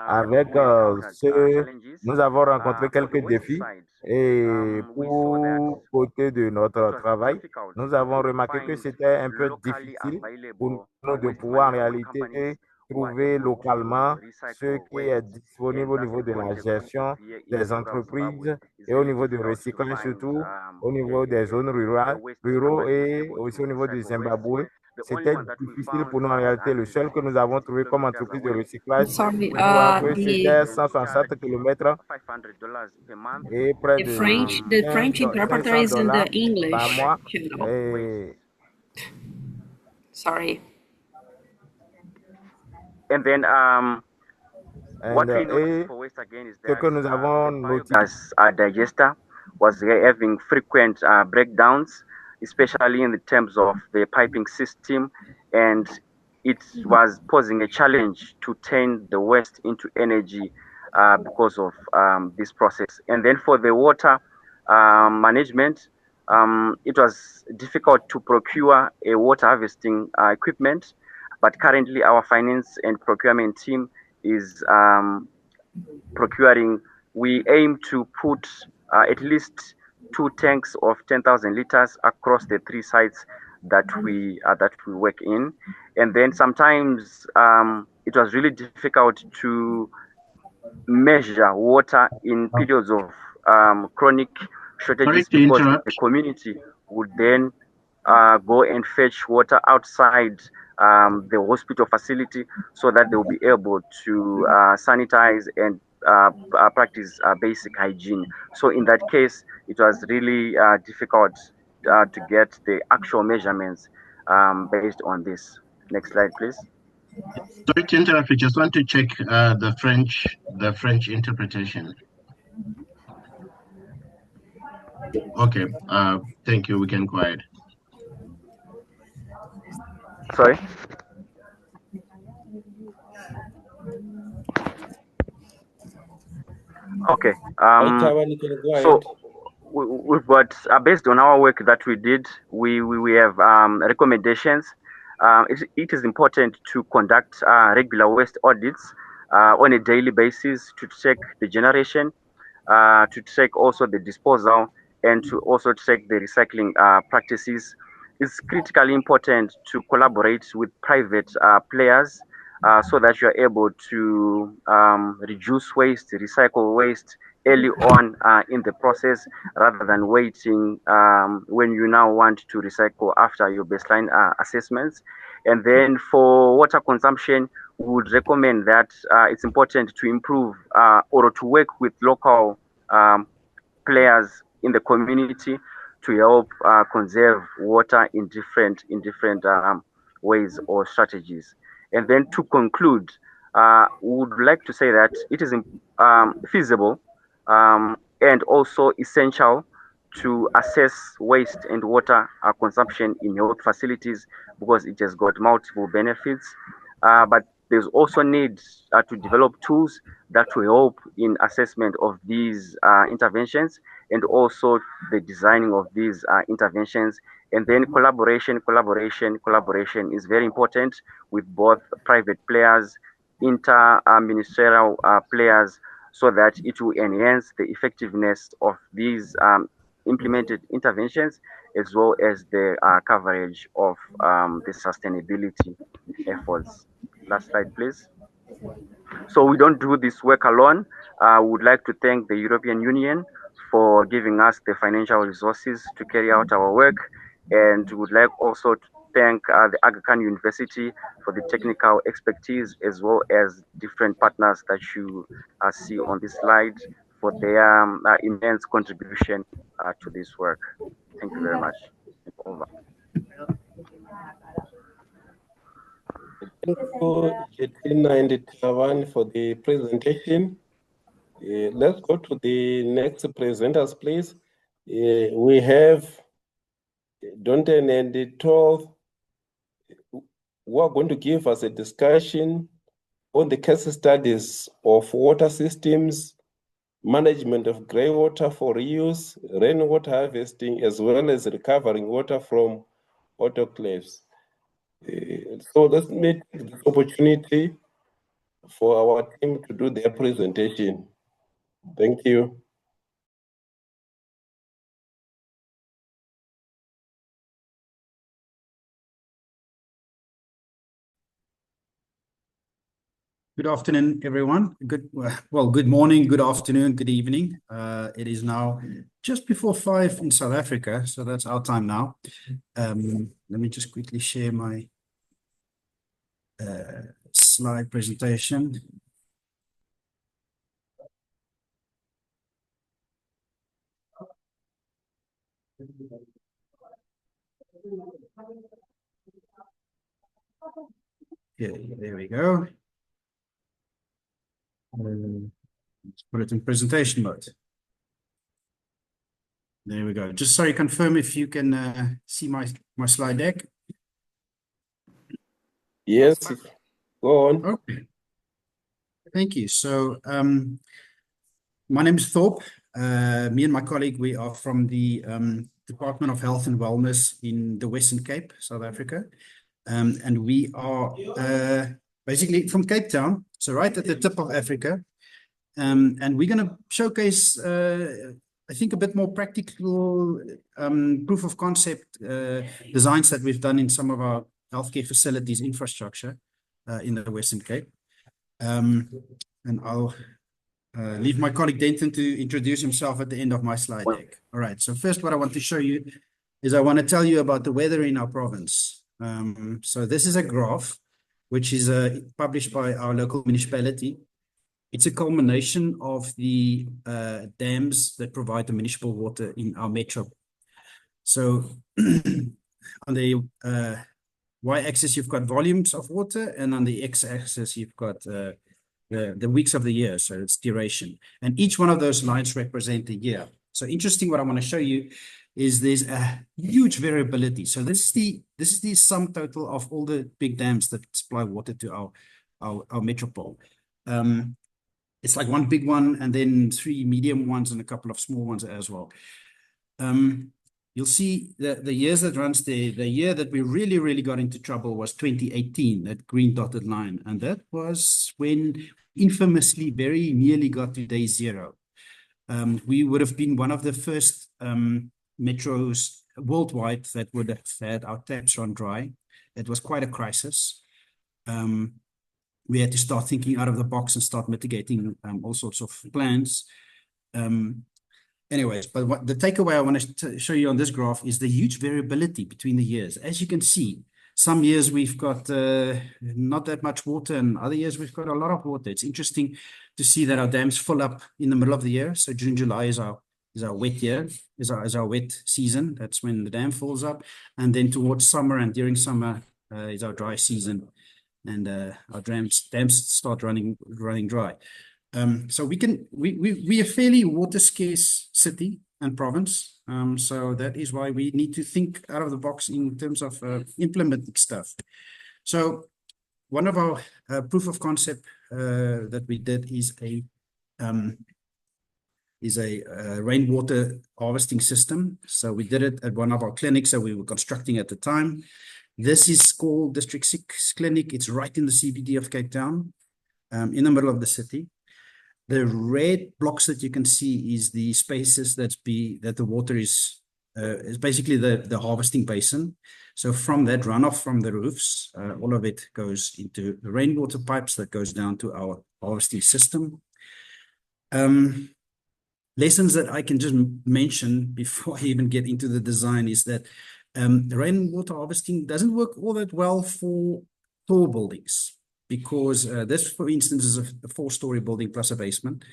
avec we encountered challenges. nous avons rencontré For the quelques waste défis. side, Et we saw that pour côté de it notre was travail, difficult nous avons to remarqué que find c'était un peu locally difficile pour available nous de waste pouvoir en management companies réalité who are trouver able localement to ce recycle qui est waste. disponible And au that's niveau the de la context we gestion face here in des Central Zimbabwe. entreprises It's et au very niveau du difficult to recyclage find surtout au niveau des zones waste ruraux company that's et able aussi to au niveau du recycle waste. Zimbabwe. The only C'était one that we difficile found pour nous en was réalité. Le seul que nous avons 160 trouvé comme kilometers entreprise de away. recyclage, Sorry, je crois que c'était the 160 km $500 per month. et près the de French interpreter 500 is in the par English mois. channel. Et, Sorry. And then what we noticed et for waste again is ce that que nous avons the noté, biogas digester was having frequent breakdowns, especially in the terms of the piping system, and it was posing a challenge to turn the waste into energy because of this process. And then for the water management, it was difficult to procure a water harvesting equipment, but currently our finance and procurement team is procuring. We aim to put at least 2 tanks of 10,000 liters across the 3 sites that we work in. And then sometimes it was really difficult to measure water in periods of chronic shortages because the community would then go and fetch water outside the hospital facility so that they will be able to sanitize and practice basic hygiene. So in that case, it was really difficult to get the actual measurements based on this. Next slide, please. Sorry to interrupt. We just want to check the French interpretation. Okay. Thank you. We can go ahead. Sorry. Okay. So we've got based on our work that we did, we have recommendations. It is important to conduct regular waste audits on a daily basis to check the generation, to check also the disposal, and to also check the recycling practices. It's critically important to collaborate with private players so that you are able to reduce waste, recycle waste early on in the process rather than waiting when you now want to recycle after your baseline assessments. And then for water consumption, we would recommend that it's important to improve or to work with local players in the community to help conserve water in different ways or strategies. And then to conclude, we would like to say that it is feasible and also essential to assess waste and water consumption in health facilities because it has got multiple benefits. But there's also need to develop tools that will help in assessment of these interventions and also the designing of these interventions. And then collaboration is very important with both private players, inter-ministerial players, so that it will enhance the effectiveness of these implemented interventions as well as the coverage of the sustainability efforts. Last slide, please. So we don't do this work alone. I would like to thank the European Union for giving us the financial resources to carry out our work, and would like also to thank the Aga Khan University for the technical expertise as well as different partners that you see on this slide for their immense contribution to this work. Thank you very much. Over. Thank you, Jetina and Tavan, for the presentation. Let's go to the next presenters, please. We have Donten and Tove, who are going to give us a discussion on the case studies of water systems, management of grey water for reuse, rainwater harvesting, as well as recovering water from autoclaves. So let's make this opportunity for our team to do their presentation. Thank you. Good afternoon, everyone. Good morning, good afternoon, good evening. It is now just before 5 in South Africa, so that's our time now. Let me just quickly share my slide presentation. Yeah, there we go. Let's put it in presentation mode. There we go. Just sorry, confirm if you can see my slide deck. Yes, go on. Okay. Thank you. So my name is Thorpe. Me and my colleague, we are from the Department of Health and Wellness in the Western Cape, South Africa. And we are basically from Cape Town, so right at the tip of Africa. And we're going to showcase, I think, a bit more practical proof of concept designs that we've done in some of our healthcare facilities infrastructure in the Western Cape. And I'll leave my colleague Denton to introduce himself at the end of my slide deck. All right, so first what I want to show you is I want to tell you about the weather in our province. So this is a graph which is published by our local municipality. It's a culmination of the dams that provide the municipal water in our metro. So on the y-axis, you've got volumes of water, and on the x-axis, you've got the weeks of the year, so it's duration. And each one of those lines represent a year. So interesting, what I want to show you is there's a huge variability. So this is the sum total of all the big dams that supply water to our metropole. It's like one big one and then 3 medium ones and a couple of small ones as well. You'll see the years that runs there. The year that we really got into trouble was 2018, that green dotted line. And that was when infamously very nearly got to day zero. We would have been one of the first metros worldwide that would have had our taps run dry. It was quite a crisis. We had to start thinking out of the box and start mitigating all sorts of plans. Anyways, but what the takeaway I want to show you on this graph is the huge variability between the years. As you can see, some years we've got not that much water, and other years we've got a lot of water. It's interesting to see that our dams fill up in the middle of the year. So June, July is our wet year, is our wet season. That's when the dam fills up. And then towards summer and during summer is our dry season. And our dams start running dry. So we a fairly water scarce city and province. So that is why we need to think out of the box in terms of implementing stuff. So one of our proof of concept that we did is a rainwater harvesting system. So we did it at one of our clinics that we were constructing at the time. This is called District 6 Clinic. It's right in the CBD of Cape Town, in the middle of the city. The red blocks that you can see is the spaces that the water is basically the harvesting basin. So from that runoff from the roofs, all of it goes into the rainwater pipes that goes down to our harvesting system. Lessons that I can just mention before I even get into the design is that the rainwater harvesting doesn't work all that well for tall buildings, because this, for instance, is a 4-story building plus a basement.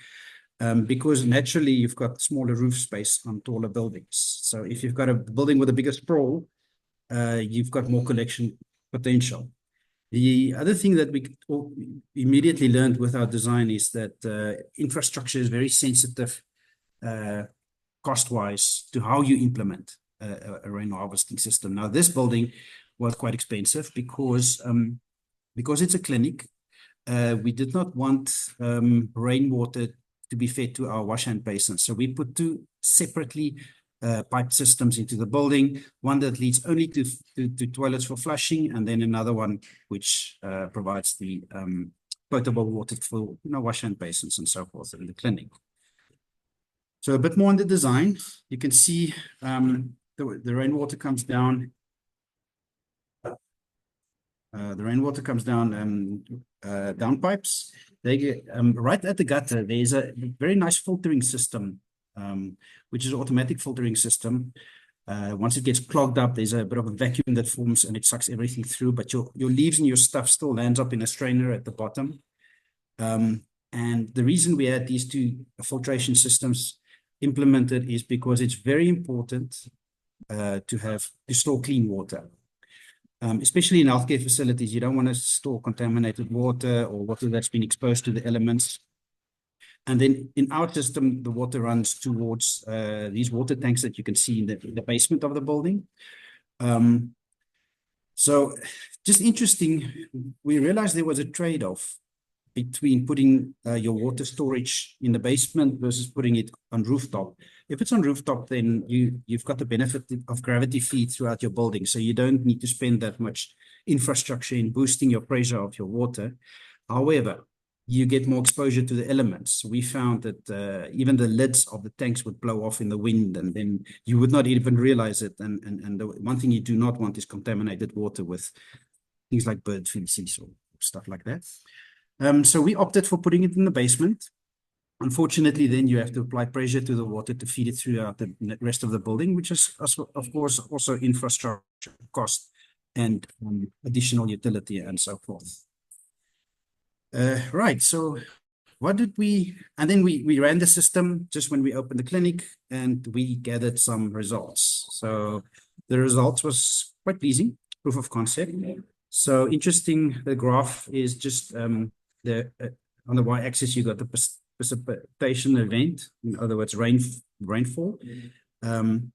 because naturally you've got smaller roof space on taller buildings. So if you've got a building with a bigger sprawl, you've got more collection potential. The other thing that we immediately learned with our design is that infrastructure is very sensitive cost-wise to how you implement a rain harvesting system. Now, this building was quite expensive because it's a clinic. We did not want rainwater to be fed to our wash hand basins. So we put two separately pipe systems into the building, one that leads only to toilets for flushing, and then another one which provides the potable water for wash hand basins and so forth in the clinic. So a bit more on the design. You can see the rainwater comes down. The rainwater comes down down pipes. They get right at the gutter. There's a very nice filtering system, which is an automatic filtering system. Once it gets clogged up, there's a bit of a vacuum that forms and it sucks everything through. But your leaves and your stuff still lands up in a strainer at the bottom. And the reason we had these two filtration systems implemented is because it's very important to store clean water. Especially in healthcare facilities, you don't want to store contaminated water or water that's been exposed to the elements. And then in our system, the water runs towards these water tanks that you can see in the basement of the building. So just interesting, we realized there was a trade-off between putting your water storage in the basement versus putting it on rooftop. If it's on rooftop, then you've got the benefit of gravity feed throughout your building. So you don't need to spend that much infrastructure in boosting your pressure of your water. However, you get more exposure to the elements. We found that even the lids of the tanks would blow off in the wind, and then you would not even realize it. And the one thing you do not want is contaminated water with things like bird feces or stuff like that. So we opted for putting it in the basement. Unfortunately, then you have to apply pressure to the water to feed it throughout the rest of the building, which is, of course, also infrastructure cost and additional utility and so forth. Right, so what did we, and then we ran the system just when we opened the clinic and we gathered some results. So the results was quite pleasing, proof of concept. So interesting, the graph is just on the y-axis, you got the precipitation event, in other words, rainfall. And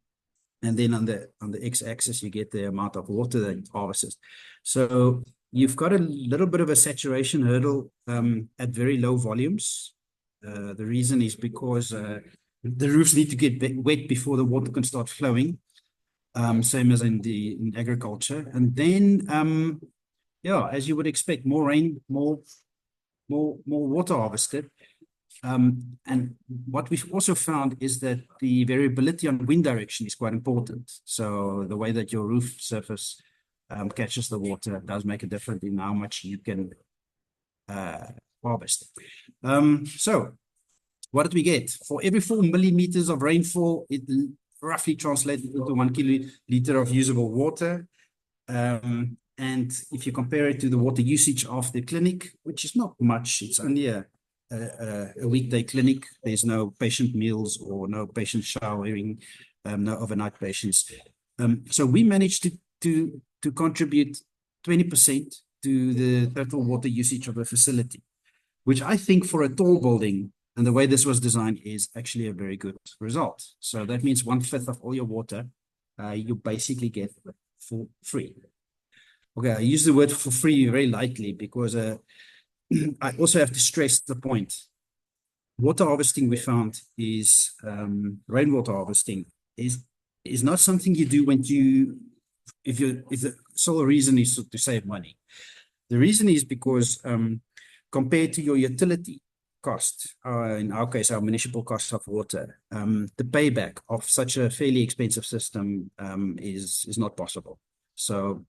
then on the x-axis, you get the amount of water that it's harvested. So you've got a little bit of a saturation hurdle at very low volumes. The reason is because the roofs need to get wet before the water can start flowing. Same as in agriculture. And then, yeah, as you would expect, more rain, more water harvested. And what we've also found is that the variability on wind direction is quite important. So the way that your roof surface catches the water does make a difference in how much you can harvest. So what did we get? For every 4 millimeters of rainfall, it roughly translated into 1 kiloliter of usable water. And if you compare it to the water usage of the clinic, which is not much, it's only a weekday clinic. There's no patient meals or no patient showering, no overnight patients. So we managed to contribute 20% to the total water usage of the facility, which I think for a tall building and the way this was designed is actually a very good result. So that means 1/5 of all your water you basically get for free. Okay, I use the word for free very lightly because I also have to stress the point. Water harvesting, we found, is rainwater harvesting is not something you do when if the sole reason is to save money. The reason is because compared to your utility cost, in our case, our municipal cost of water, the payback of such a fairly expensive system is not possible. So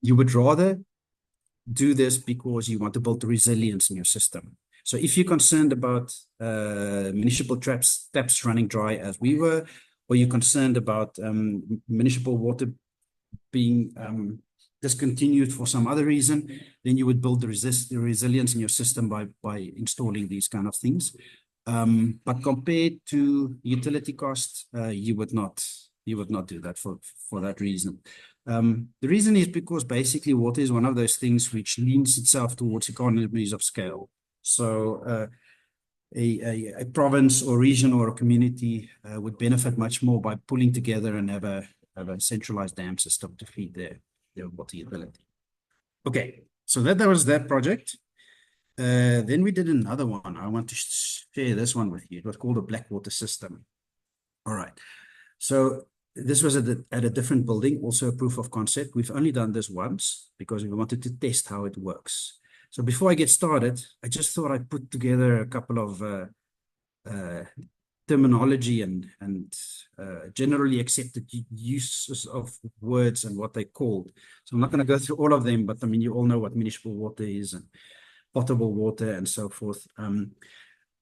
you would rather do this because you want to build the resilience in your system. So if you're concerned about municipal taps running dry as we were, or you're concerned about municipal water being discontinued for some other reason, then you would build the resilience in your system by installing these kind of things. But compared to utility cost, you would not do that for that reason. The reason is because basically water is one of those things which leans itself towards economies of scale. So a province or region or a community would benefit much more by pulling together and have a centralized dam system to feed their water utility. Okay, so that was that project. Then we did another one. I want to share this one with you. It was called a Blackwater system. All right. So this was at a different building, also a proof of concept. We've only done this once because we wanted to test how it works. So before I get started, I just thought I'd put together a couple of terminology and generally accepted uses of words and what they're called. So I'm not going to go through all of them, but I mean, you all know what municipal water is and potable water and so forth.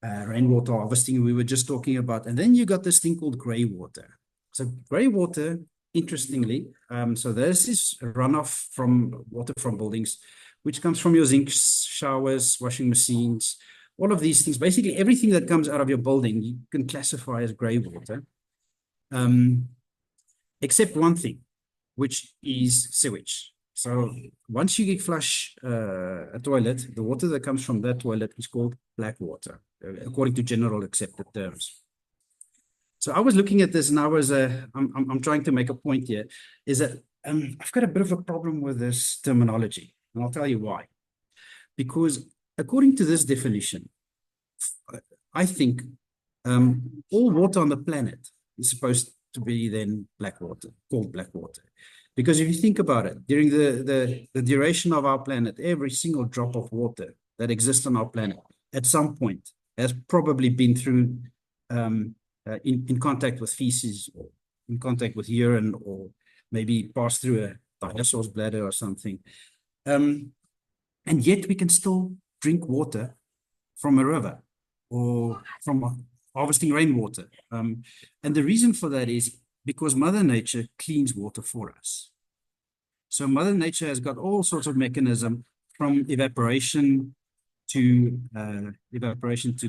Rainwater harvesting we were just talking about. And then you got this thing called grey water. So grey water, interestingly, so this is runoff from water from buildings, which comes from your sinks, showers, washing machines, all of these things. Basically, everything that comes out of your building, you can classify as grey water, except one thing, which is sewage. So once you flush a toilet, the water that comes from that toilet is called black water, according to general accepted terms. So I was looking at this and I'm trying to make a point here, is that I've got a bit of a problem with this terminology, and I'll tell you why. Because according to this definition, I think all water on the planet is supposed to be then black water, called black water. Because if you think about it, during the duration of our planet, every single drop of water that exists on our planet at some point has probably been through in contact with feces or in contact with urine or maybe passed through a dinosaur's bladder or something. And yet we can still drink water from a river or from harvesting rainwater. And the reason for that is because Mother Nature cleans water for us. So Mother Nature has got all sorts of mechanism from evaporation to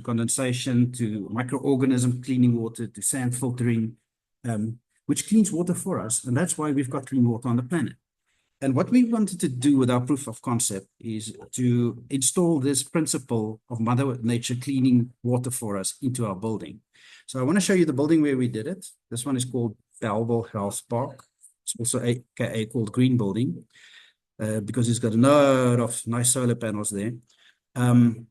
condensation, to microorganism cleaning water, to sand filtering, which cleans water for us. And that's why we've got clean water on the planet. And what we wanted to do with our proof of concept is to install this principle of Mother Nature cleaning water for us into our building. So I want to show you the building where we did it. This one is called Bellville Health Park. It's also AKA called Green Building because it's got a lot of nice solar panels there. And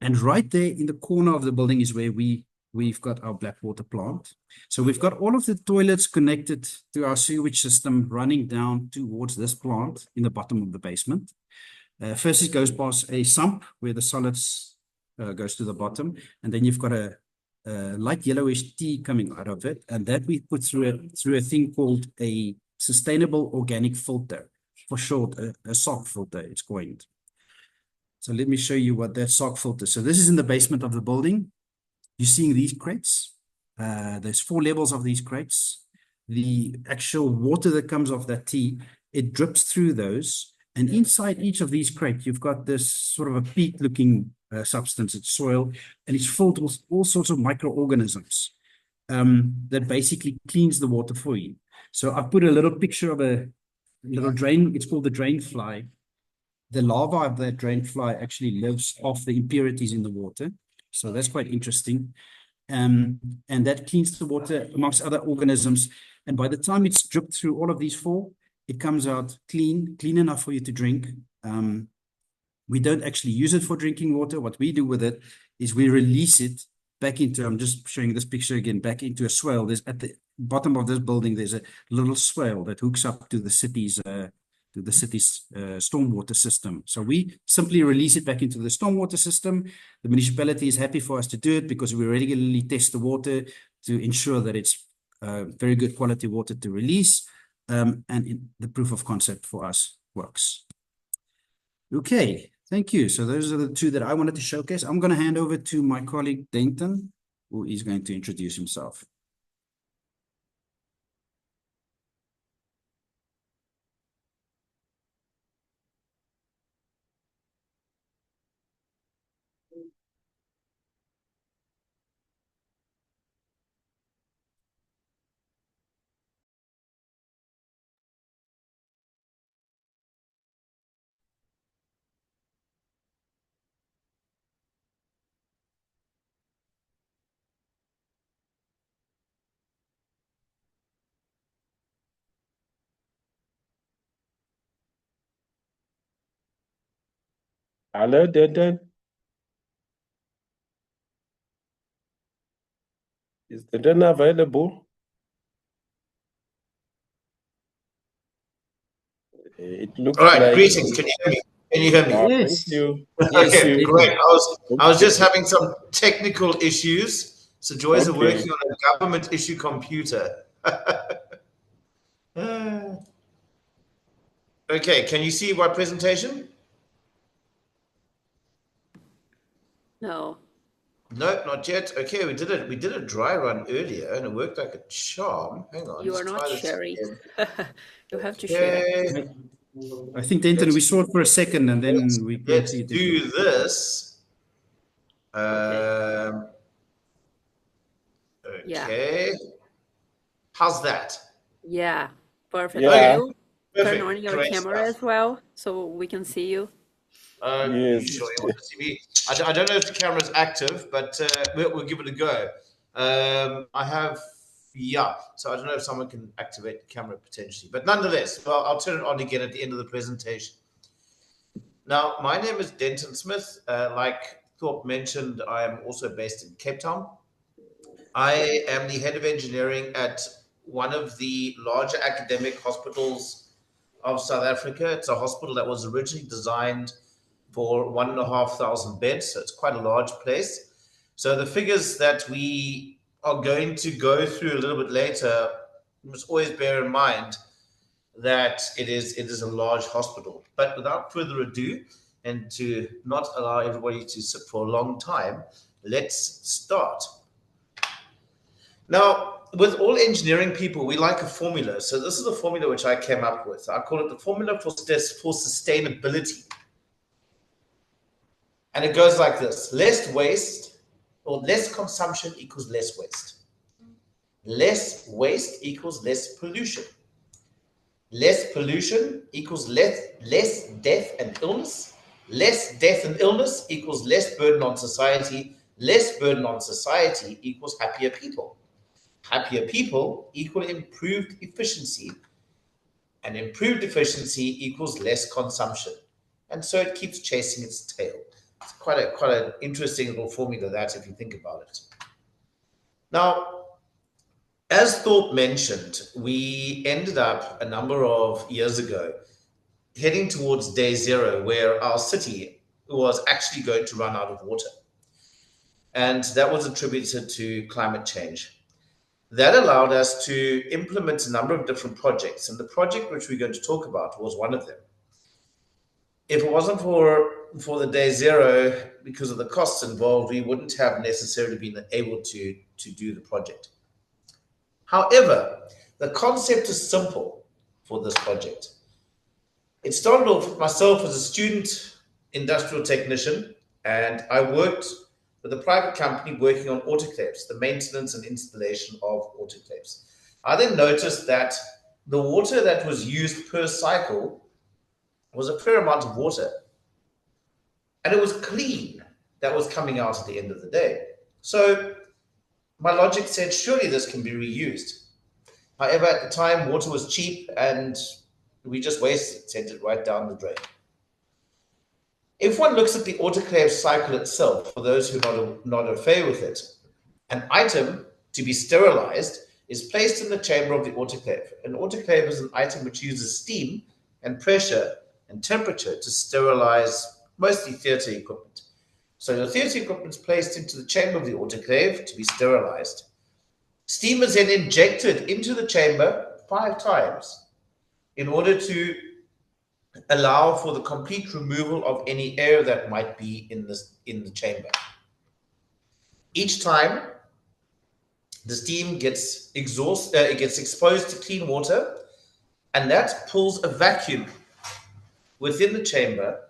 right there in the corner of the building is where we've got our black water plant. So we've got all of the toilets connected to our sewage system running down towards this plant in the bottom of the basement. First it goes past a sump where the solids goes to the bottom. And then you've got a light yellowish tea coming out of it. And that we put through a thing called a sustainable organic filter. For short, a SOC filter, it's coined. So let me show you what that SOC filter. So this is in the basement of the building. You're seeing these crates. There's 4 levels of these crates. The actual water that comes off that tea, it drips through those. And inside each of these crates, you've got this sort of a peat-looking substance. It's soil, and it's filled with all sorts of microorganisms that basically cleans the water for you. So I put a little picture of a little drain. It's called the drain fly. The larva of that drain fly actually lives off the impurities in the water. So that's quite interesting. And that cleans the water amongst other organisms. And by the time it's dripped through all of these 4, it comes out clean enough for you to drink. We don't actually use it for drinking water. What we do with it is we release it back into, I'm just showing this picture again, back into a swale. There's at the bottom of this building, there's a little swale that hooks up to the city's stormwater system. So we simply release it back into the stormwater system. The municipality is happy for us to do it because we regularly test the water to ensure that it's very good quality water to release. And the proof of concept for us works. Okay, thank you. So those are the 2 that I wanted to showcase. I'm going to hand over to my colleague, Denton, who is going to introduce himself. Hello, Denton. Is Denton available? It looks All right, like. greetings. Can you hear me? Can you hear me? Thank Yes. you. Yes, Okay, you. great. I was just Okay. having some technical issues. So joys of Okay. working on a government issue computer. Okay, can you see my presentation? No. No, not yet. Okay, we did it. We did a dry run earlier, and it worked like a charm. Hang on, You let's are not try this sharing. again. You have to share. Okay, I think, Denton, we saw it for a second and then we couldn't let's see it do again. this. Okay. Yeah. Okay. How's that? Yeah. Perfect. Can Yeah. you turn on Perfect. your Great camera stuff. as well so we can see you? You Yes. sure you want to see me? I don't know if the camera's active, but we'll give it a go. I have, yeah. So I don't know if someone can activate the camera potentially, but nonetheless, well, I'll turn it on again at the end of the presentation. Now, my name is Denton Smith. Like Thorpe mentioned, I am also based in Cape Town. I am the head of engineering at one of the larger academic hospitals of South Africa. It's a hospital that was originally designed for 1,500 beds, so it's quite a large place. So the figures that we are going to go through a little bit later, you must always bear in mind that it is a large hospital. But without further ado, and to not allow everybody to sit for a long time, let's start. Now, with all engineering people, we like a formula. So this is the formula which I came up with. I call it the formula for sustainability. And it goes like this: less waste or less consumption equals less waste. Less waste equals less pollution. Less pollution equals less death and illness. Less death and illness equals less burden on society. Less burden on society equals happier people. Happier people equal improved efficiency. And improved efficiency equals less consumption. And so it keeps chasing its tail. It's quite an interesting little formula, that, if you think about it. Now, as Thorpe mentioned, we ended up a number of years ago heading towards day zero, where our city was actually going to run out of water. And that was attributed to climate change. That allowed us to implement a number of different projects. And the project which we're going to talk about was one of them. If it wasn't for the day zero, because of the costs involved, we wouldn't have necessarily been able to do the project. However, the concept is simple for this project. It started off with myself as a student industrial technician, and I worked with a private company working on autoclaves, the maintenance and installation of autoclaves. I then noticed that the water that was used per cycle was a fair amount of water. And it was clean that was coming out at the end of the day. So my logic said, surely this can be reused. However, at the time, water was cheap and we just wasted it, sent it right down the drain. If one looks at the autoclave cycle itself, for those who are not au fait with it, an item to be sterilized is placed in the chamber of the autoclave. An autoclave is an item which uses steam and pressure and temperature to sterilize mostly theater equipment. So the theater equipment is placed into the chamber of the autoclave to be sterilized. Steam is then injected into the chamber 5 times in order to allow for the complete removal of any air that might be in the chamber. Each time, the steam gets exposed to clean water, and that pulls a vacuum within the chamber.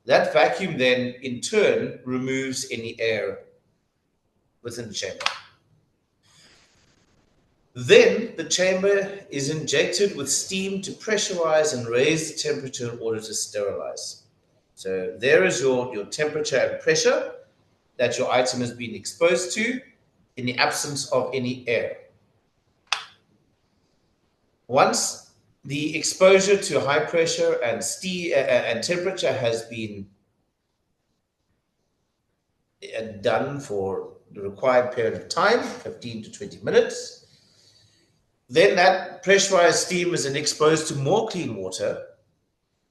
That vacuum then, in turn, removes any air within the chamber. Then the chamber is injected with steam to pressurize and raise the temperature in order to sterilize. So there is your temperature and pressure that your item has been exposed to in the absence of any air. Once the exposure to high pressure and temperature has been done for the required period of time, 15 to 20 minutes. Then that pressurized steam is then exposed to more clean water,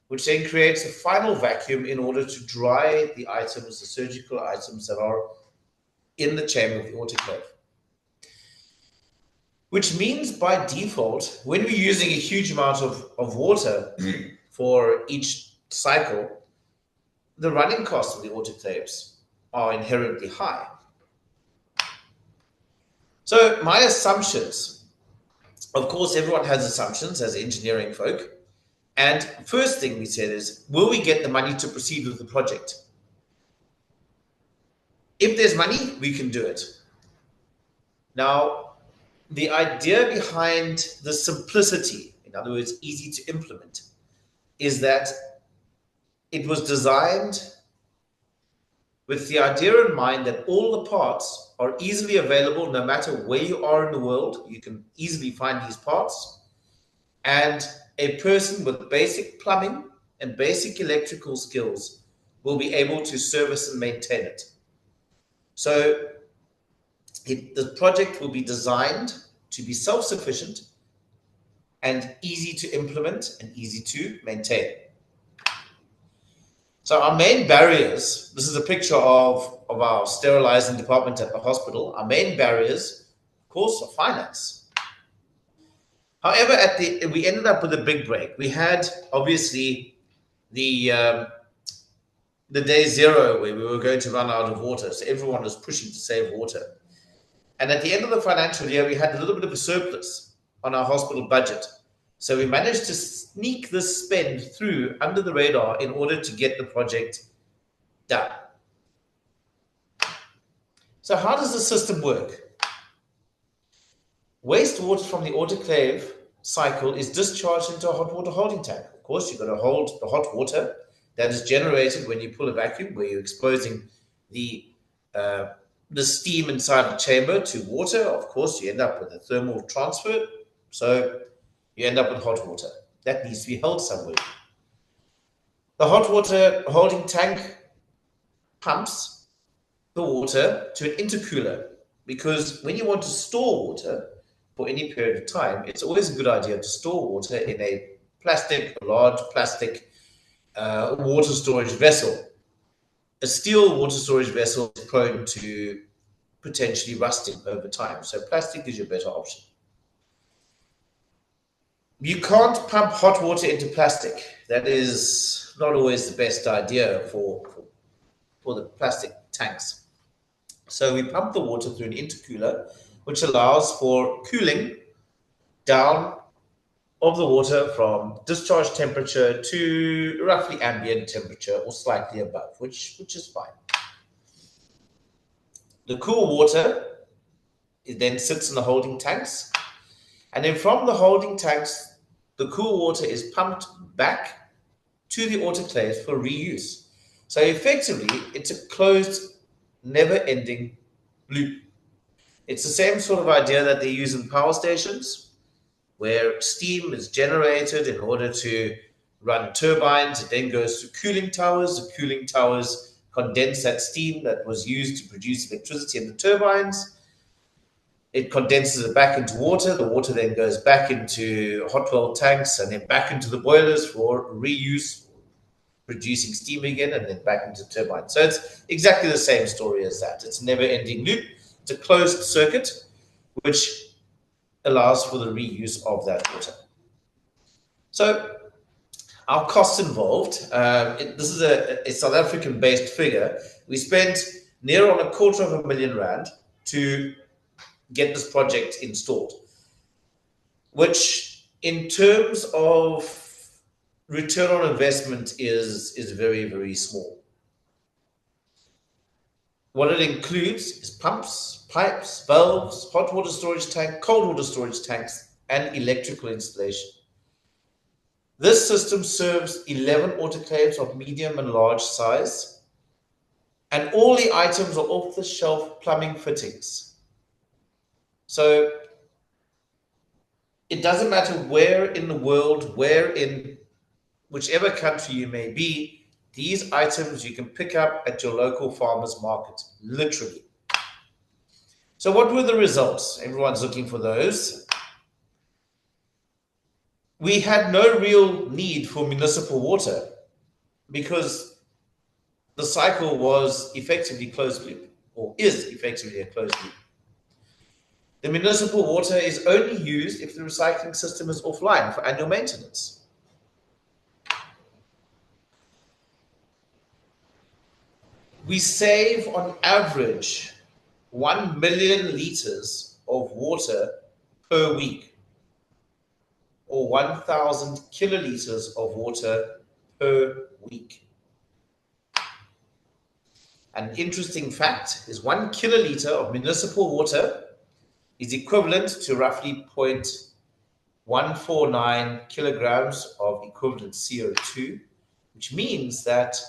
which then creates a final vacuum in order to dry the items, the surgical items that are in the chamber of the autoclave. Which means by default, when we're using a huge amount of water for each cycle, the running costs of the autoclaves are inherently high. So my assumptions, of course, everyone has assumptions as engineering folk. And first thing we said is, will we get the money to proceed with the project? If there's money, we can do it. Now, the idea behind the simplicity, in other words, easy to implement, is that it was designed with the idea in mind that all the parts are easily available no matter where you are in the world. You can easily find these parts. And a person with basic plumbing and basic electrical skills will be able to service and maintain it. So the project will be designed to be self-sufficient and easy to implement and easy to maintain. So our main barriers, this is a picture of our sterilizing department at the hospital. Our main barriers, of course, are finance. However, we ended up with a big break. We had obviously the day zero where we were going to run out of water. So everyone was pushing to save water. And at the end of the financial year, we had a little bit of a surplus on our hospital budget. So we managed to sneak this spend through under the radar in order to get the project done. So how does the system work? Wastewater from the autoclave cycle is discharged into a hot water holding tank. Of course, you've got to hold the hot water that is generated when you pull a vacuum, where you're exposing the steam inside the chamber to water. Of course, you end up with a thermal transfer. So you end up with hot water. That needs to be held somewhere. The hot water holding tank pumps the water to an intercooler, because when you want to store water for any period of time, it's always a good idea to store water in a large plastic water storage vessel. A steel water storage vessel is prone to potentially rusting over time, so plastic is your better option. You can't pump hot water into plastic. That is not always the best idea for the plastic tanks. So we pump the water through an intercooler, which allows for cooling down of the water from discharge temperature to roughly ambient temperature or slightly above, which is fine. The cool water then sits in the holding tanks, and then from the holding tanks, the cool water is pumped back to the autoclave for reuse. So effectively, it's a closed, never-ending loop. It's the same sort of idea that they use in power stations, where steam is generated in order to run turbines. It then goes to cooling towers. The cooling towers condense that steam that was used to produce electricity in the turbines. It condenses it back into water. The water then goes back into hot well tanks and then back into the boilers for reuse, producing steam again, and then back into turbines. So it's exactly the same story as that. It's a never-ending loop. It's a closed circuit, which allows for the reuse of that water. So our costs involved, this is a South African-based figure. We spent near on R250,000 to get this project installed, which in terms of return on investment is very, very small. What it includes is pumps, pipes, valves, hot water storage tank, cold water storage tanks, and electrical installation. This system serves 11 autoclaves of medium and large size, and all the items are off-the-shelf plumbing fittings. So it doesn't matter where in the world, where in whichever country you may be, These items you can pick up at your local farmer's market, literally. So what were the results? Everyone's looking for those. We had no real need for municipal water because the cycle was effectively closed loop, or is effectively a closed loop. The municipal water is only used if the recycling system is offline for annual maintenance. We save on average 1 million liters of water per week, or 1,000 kiloliters of water per week. An interesting fact is 1 kiloliter of municipal water is equivalent to roughly 0.149 kilograms of equivalent CO2, which means that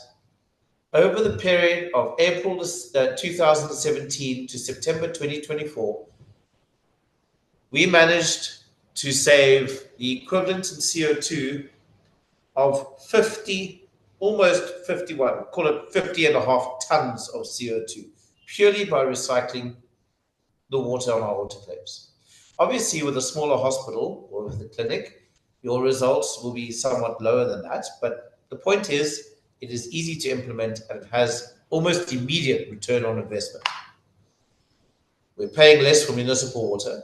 over the period of April 2017 to September 2024, we managed to save the equivalent in CO2 of almost 51, call it 50.5 tons of CO2, purely by recycling the water on our autoclaves. Obviously, with a smaller hospital or with a clinic, your results will be somewhat lower than that. But the point is, it is easy to implement and it has almost immediate return on investment. We're paying less for municipal water.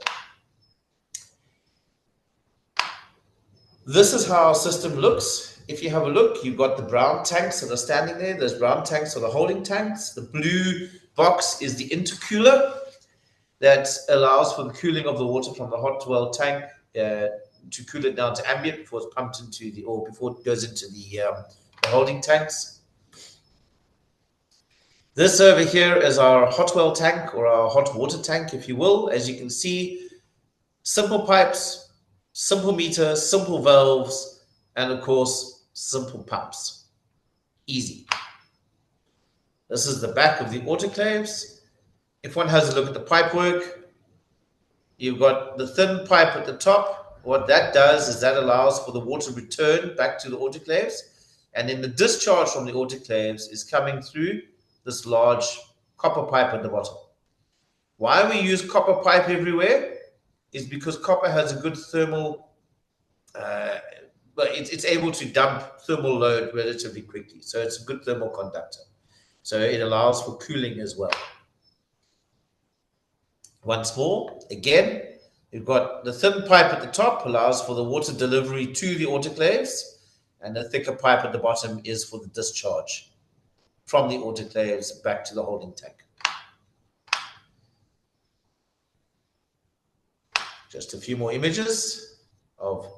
This is how our system looks. If you have a look, you've got the brown tanks that are standing there. Those brown tanks are the holding tanks. The blue box is the intercooler that allows for the cooling of the water from the hot well tank to cool it down to ambient before it's pumped into the, or before it goes into the holding tanks. This over here is our hot well tank, or our hot water tank, if you will. As you can see, simple pipes, simple meter, simple valves, and of course, simple pumps. Easy. This is the back of the autoclaves. If one has a look at the pipe work, you've got the thin pipe at the top. What that does is that allows for the water to return back to the autoclaves. And then the discharge from the autoclaves is coming through this large copper pipe at the bottom. Why we use copper pipe everywhere is because copper has a good thermal, but it's able to dump thermal load relatively quickly. So it's a good thermal conductor. So it allows for cooling as well. Once more, again, you've got the thin pipe at the top allows for the water delivery to the autoclaves, and the thicker pipe at the bottom is for the discharge from the autoclaves back to the holding tank. Just a few more images of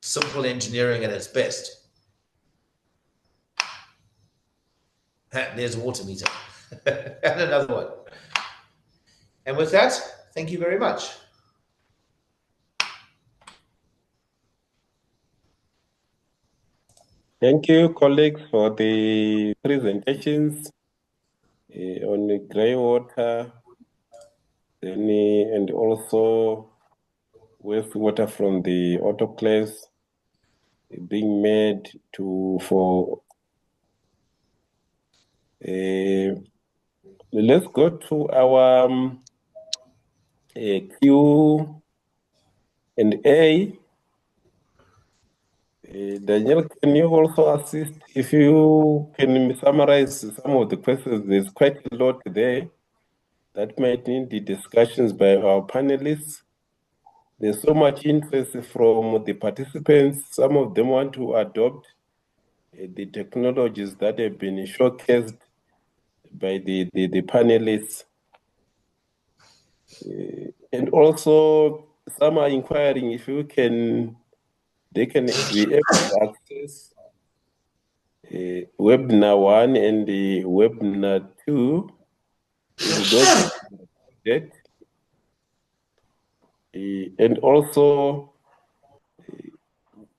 simple engineering at its best. There's a water meter. And another one. And with that, thank you very much. Thank you, colleagues, for the presentations on the grey water and also wastewater from the autoclaves being made for. Let's go to our Q&A. Daniel, can you also assist if you can summarize some of the questions? There's quite a lot there that might need the discussions by our panelists. There's so much interest from the participants. Some of them want to adopt the technologies that have been showcased by the panelists. And also some are inquiring if you can, they can be able to access webinar 1 and the webinar 2. If those that, and also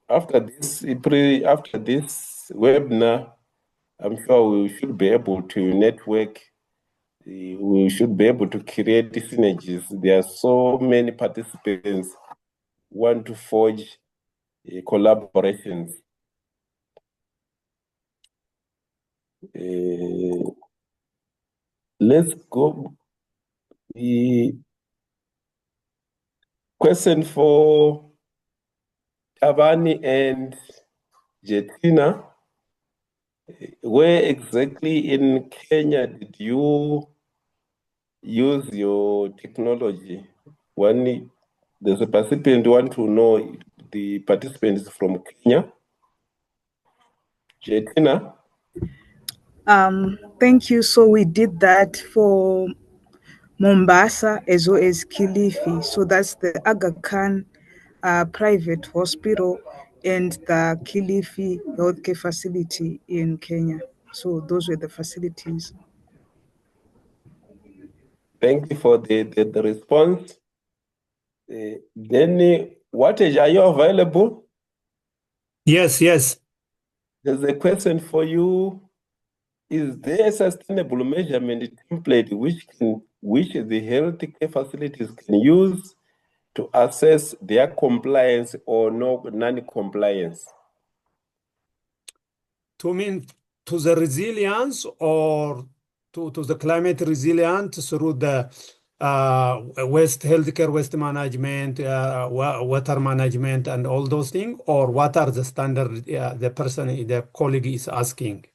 after this webinar, I'm sure we should be able to network. We should be able to create synergies. There are so many participants who want to forge collaborations. Let's go. The question for Tabani and Jetina. Where exactly in Kenya did you use your technology? There's a participant want to know the participants from Kenya. Jetina? Thank you. So we did that for Mombasa as well as Kilifi. So that's the Aga Khan private hospital and the Kilifi healthcare facility in Kenya. So those were the facilities. Thank you for the response. Then, what age are you available? Yes. There's a question for you. Is there a sustainable measurement template which the healthcare facilities can use to assess their compliance or non-compliance? To mean to the resilience or to the climate resilience through the healthcare waste management, water management, and all those things, or what are the standard the colleague is asking?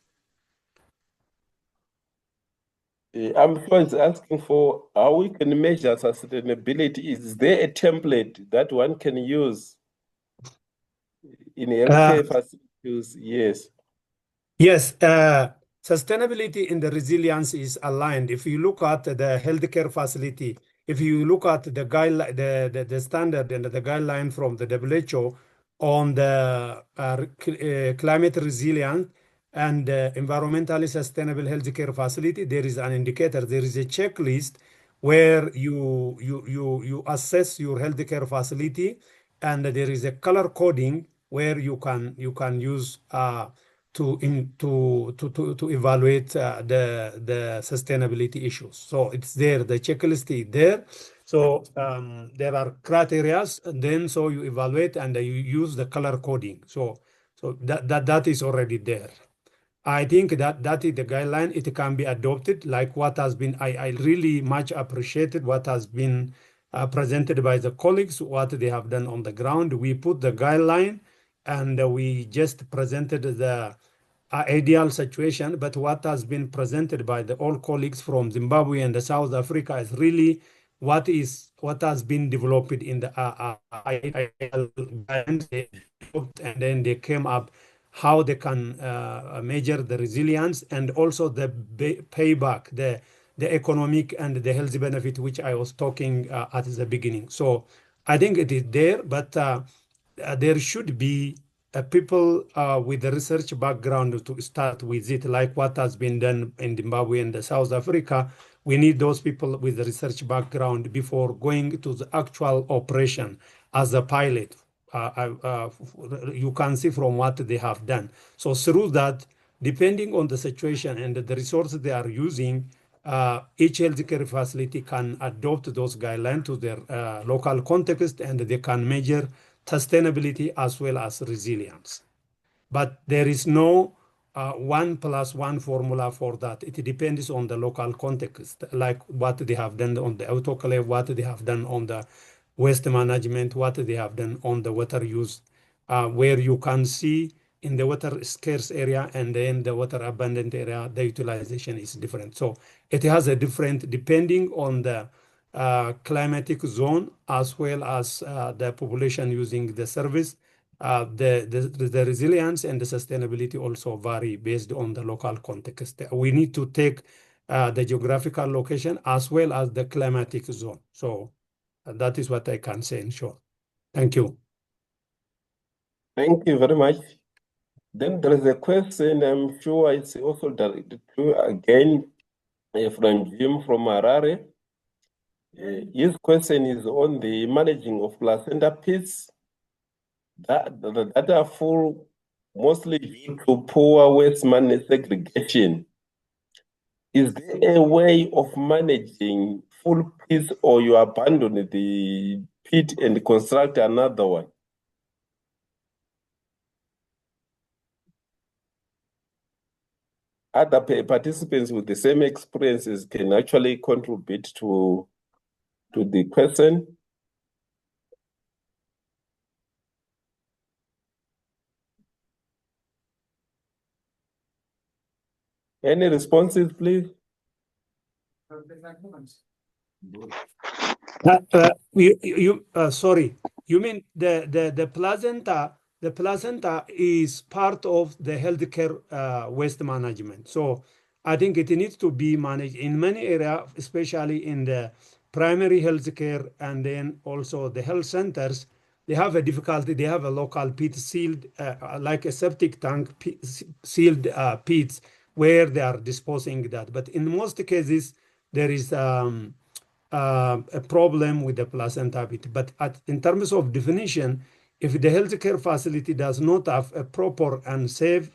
I'm sure it's asking for how we can measure sustainability. Is there a template that one can use in healthcare facilities? Yes. Yes, sustainability in the resilience is aligned. If you look at the healthcare facility, if you look at the guideline, the standard and the guideline from the WHO on the climate resilient and environmentally sustainable healthcare facility, there is an indicator. There is a checklist where you assess your healthcare facility, and there is a color coding where you can use to evaluate the sustainability issues. So it's there, the checklist is there. So there are criteria, and then so you evaluate and you use the color coding. So that is already there. I think that is the guideline. It can be adopted like what has been. I really much appreciated what has been presented by the colleagues, what they have done on the ground. We put the guideline and we just presented the ideal situation. But what has been presented by the all colleagues from Zimbabwe and the South Africa is really what has been developed in the ideal guidelines, and then they came up how they can measure the resilience and also the payback, the economic and the health benefit, which I was talking at the beginning. So I think it is there, but there should be people with the research background to start with it, like what has been done in Zimbabwe and South Africa. We need those people with the research background before going to the actual operation as a pilot. You can see from what they have done. So through that, depending on the situation and the resources they are using, each healthcare facility can adopt those guidelines to their local context, and they can measure sustainability as well as resilience. But there is no 1+1 formula for that. It depends on the local context, like what they have done on the autoclave, what they have done on the waste management, what they have done on the water use, where you can see in the water scarce area and then the water abundant area, the utilization is different. So it has a different, depending on the climatic zone as well as the population using the service. The resilience and the sustainability also vary based on the local context. We need to take the geographical location as well as the climatic zone. So that is what I can say in short. Thank you. Thank you very much. Then there is a question, I'm sure it's also directed to again from Jim from Harare. His question is on the managing of placenta pits that are full, mostly due to poor waste management segregation. Is there a way of managing full pits, or you abandon the pit and construct another one? other participants with the same experiences can actually contribute to the question. Any responses, please? Sorry, you mean the placenta? The placenta is part of the healthcare waste management. So I think it needs to be managed in many areas, especially in the primary healthcare and then also the health centers. They have a difficulty. They have a local pit sealed, like a septic tank sealed pits where they are disposing that. But in most cases, there is a problem with the placenta pit. But in terms of definition, if the healthcare facility does not have a proper and safe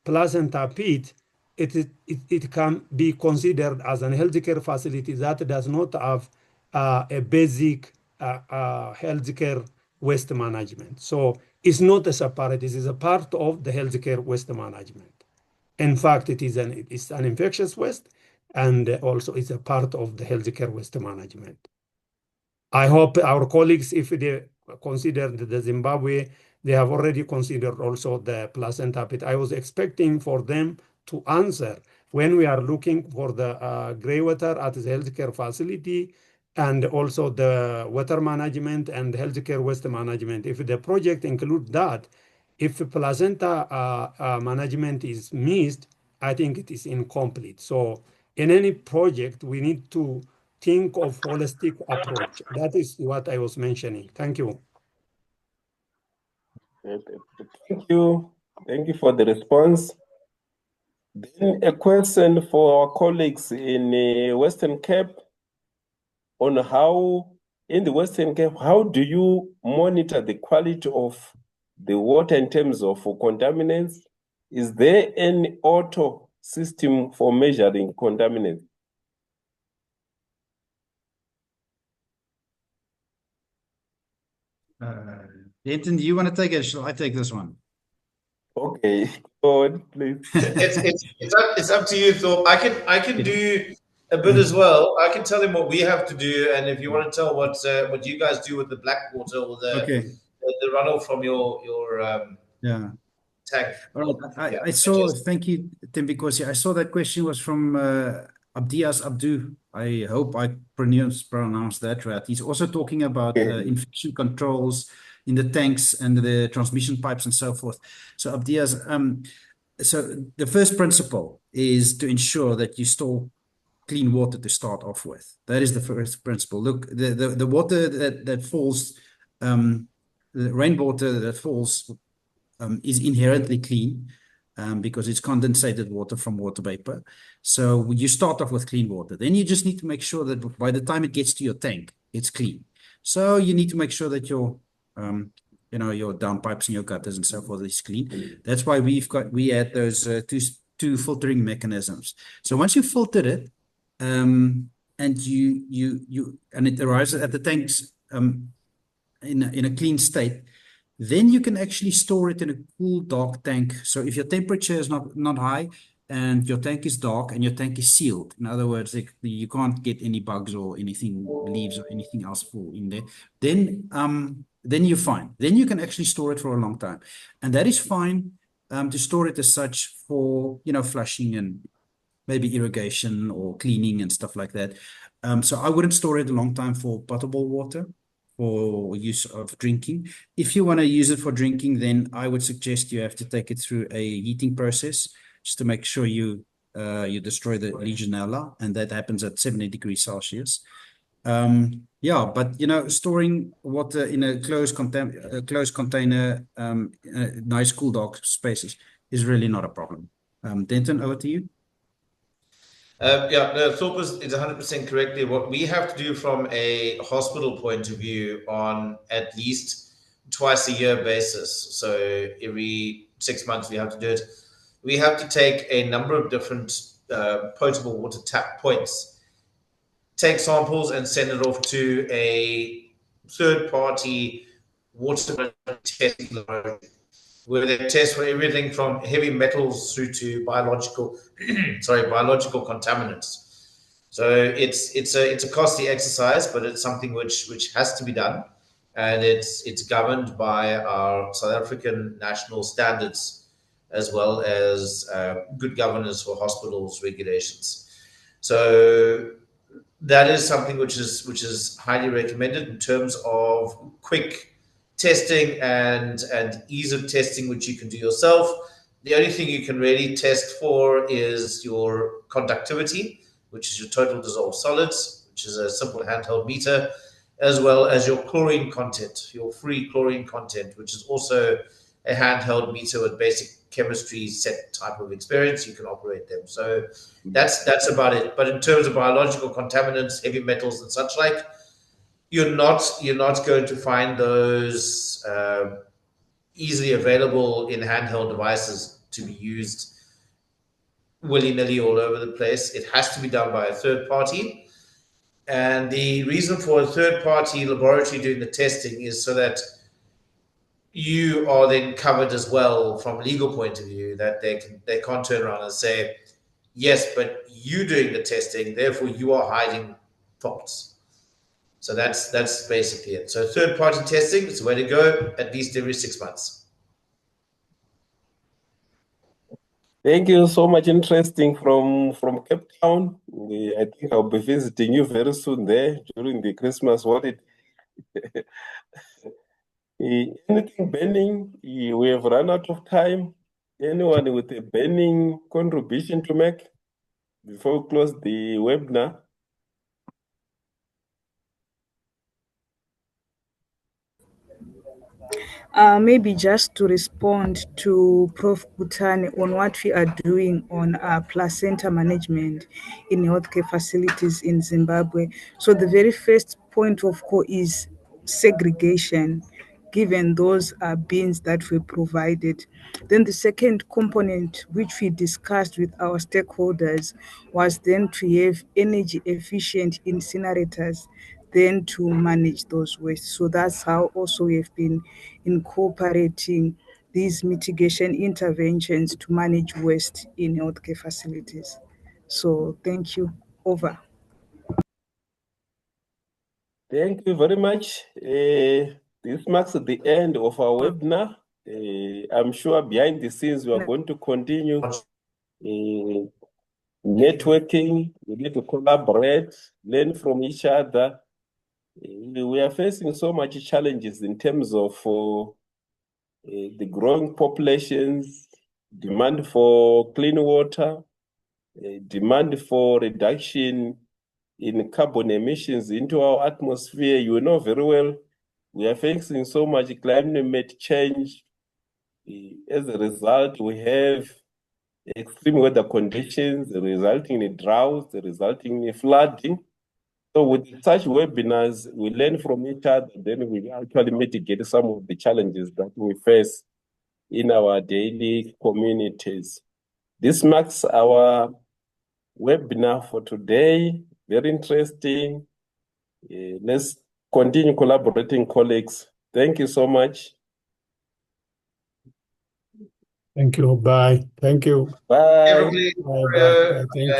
placenta pit, it can be considered as a healthcare facility that does not have a basic healthcare waste management. So it's not a separate, it is a part of the healthcare waste management. In fact, it's an infectious waste, and also it's a part of the healthcare waste management. I hope our colleagues, if they consider the Zimbabwe, they have already considered also the placenta pit. I was expecting for them to answer when we are looking for the gray water at the healthcare facility and also the water management and healthcare waste management. If the project includes that, if placenta management is missed, I think it is incomplete. So in any project, we need to think of holistic approach. That is what I was mentioning. Thank you. Thank you. Thank you for the response. Then a question for our colleagues in Western Cape on how, in the Western Cape, how do you monitor the quality of the water in terms of contaminants? Is there any auto system for measuring contaminants? Denton, do you want to take it? Shall I take this one? Okay, go on, please. It's up to you, Thorpe. I can do a bit as well. I can tell him what we have to do, and if you want to tell what you guys do with the black water or the runoff from your tank. All right. I saw. Thank you, Tim, because I saw that question was from Abdias Abdu. I hope I pronounced that right. He's also talking about infection controls in the tanks and the transmission pipes and so forth. So Abdias, so the first principle is to ensure that you store clean water to start off with. That is the first principle. Look, the water that falls, the rainwater that falls is inherently clean because it's condensated water from water vapor. So you start off with clean water. Then you just need to make sure that by the time it gets to your tank, it's clean. So you need to make sure that your your downpipes and your gutters and so forth is clean. That's why we had those two filtering mechanisms. So once you filter it, and it arrives at the tanks in a clean state, then you can actually store it in a cool, dark tank. So if your temperature is not high and your tank is dark and your tank is sealed, in other words, you can't get any bugs or anything, leaves or anything else fall in there, then you're fine. Then you can actually store it for a long time. And that is fine to store it as such for, flushing and maybe irrigation or cleaning and stuff like that. So I wouldn't store it a long time for potable water for use of drinking. If you want to use it for drinking, then I would suggest you have to take it through a heating process just to make sure you destroy the Legionella, and that happens at 70 degrees Celsius. But storing water in a closed container, nice cool dark spaces is really not a problem. Denton, over to you. Thorpe is 100% correct there. What we have to do from a hospital point of view on at least twice a year basis, so every 6 months we have to do it, we have to take a number of different potable water tap points, take samples and send it off to a third-party water testing laboratory. where they test for everything from heavy metals through to biological, biological contaminants. So it's a costly exercise, but it's something which has to be done, and it's governed by our South African national standards, as well as good governance for hospitals regulations. So that is something which is highly recommended in terms of quick testing and ease of testing, which you can do yourself. The only thing you can really test for is your conductivity, which is your total dissolved solids, which is a simple handheld meter, as well as your chlorine content, your free chlorine content, which is also a handheld meter with basic chemistry set type of experience. You can operate them. So that's about it. But in terms of biological contaminants, heavy metals, and such like, you're not going to find those easily available in handheld devices to be used willy-nilly all over the place. It has to be done by a third party. And the reason for a third-party laboratory doing the testing is so that you are then covered as well from a legal point of view, that they can't turn around and say, yes, but you doing the testing, therefore you are hiding faults. So that's basically it. So third-party testing is the way to go, at least every 6 months. Thank you so much. Interesting from Cape Town. I think I'll be visiting you very soon there during the Christmas holiday. Anything burning? We have run out of time. Anyone with a burning contribution to make before we close the webinar? Maybe just to respond to Prof. Butane on what we are doing on placenta management in healthcare facilities in Zimbabwe. So the very first point of call is segregation, given those bins that were provided. Then the second component, which we discussed with our stakeholders, was then to have energy efficient incinerators then to manage those wastes. So that's how also we have been incorporating these mitigation interventions to manage waste in healthcare facilities. So thank you. Over. Thank you very much. This marks the end of our webinar. I'm sure behind the scenes we are going to continue networking. We need to collaborate, learn from each other. We are facing so much challenges in terms of the growing populations, demand for clean water, demand for reduction in carbon emissions into our atmosphere. You know very well, we are facing so much climate change. As a result, we have extreme weather conditions resulting in droughts, resulting in flooding. So with such webinars, we learn from each other, then we actually mitigate some of the challenges that we face in our daily communities. This marks our webinar for today. Very interesting. Let's continue collaborating, colleagues. Thank you so much. Thank you. Bye. Thank you. Bye. Bye. Bye. Thank you.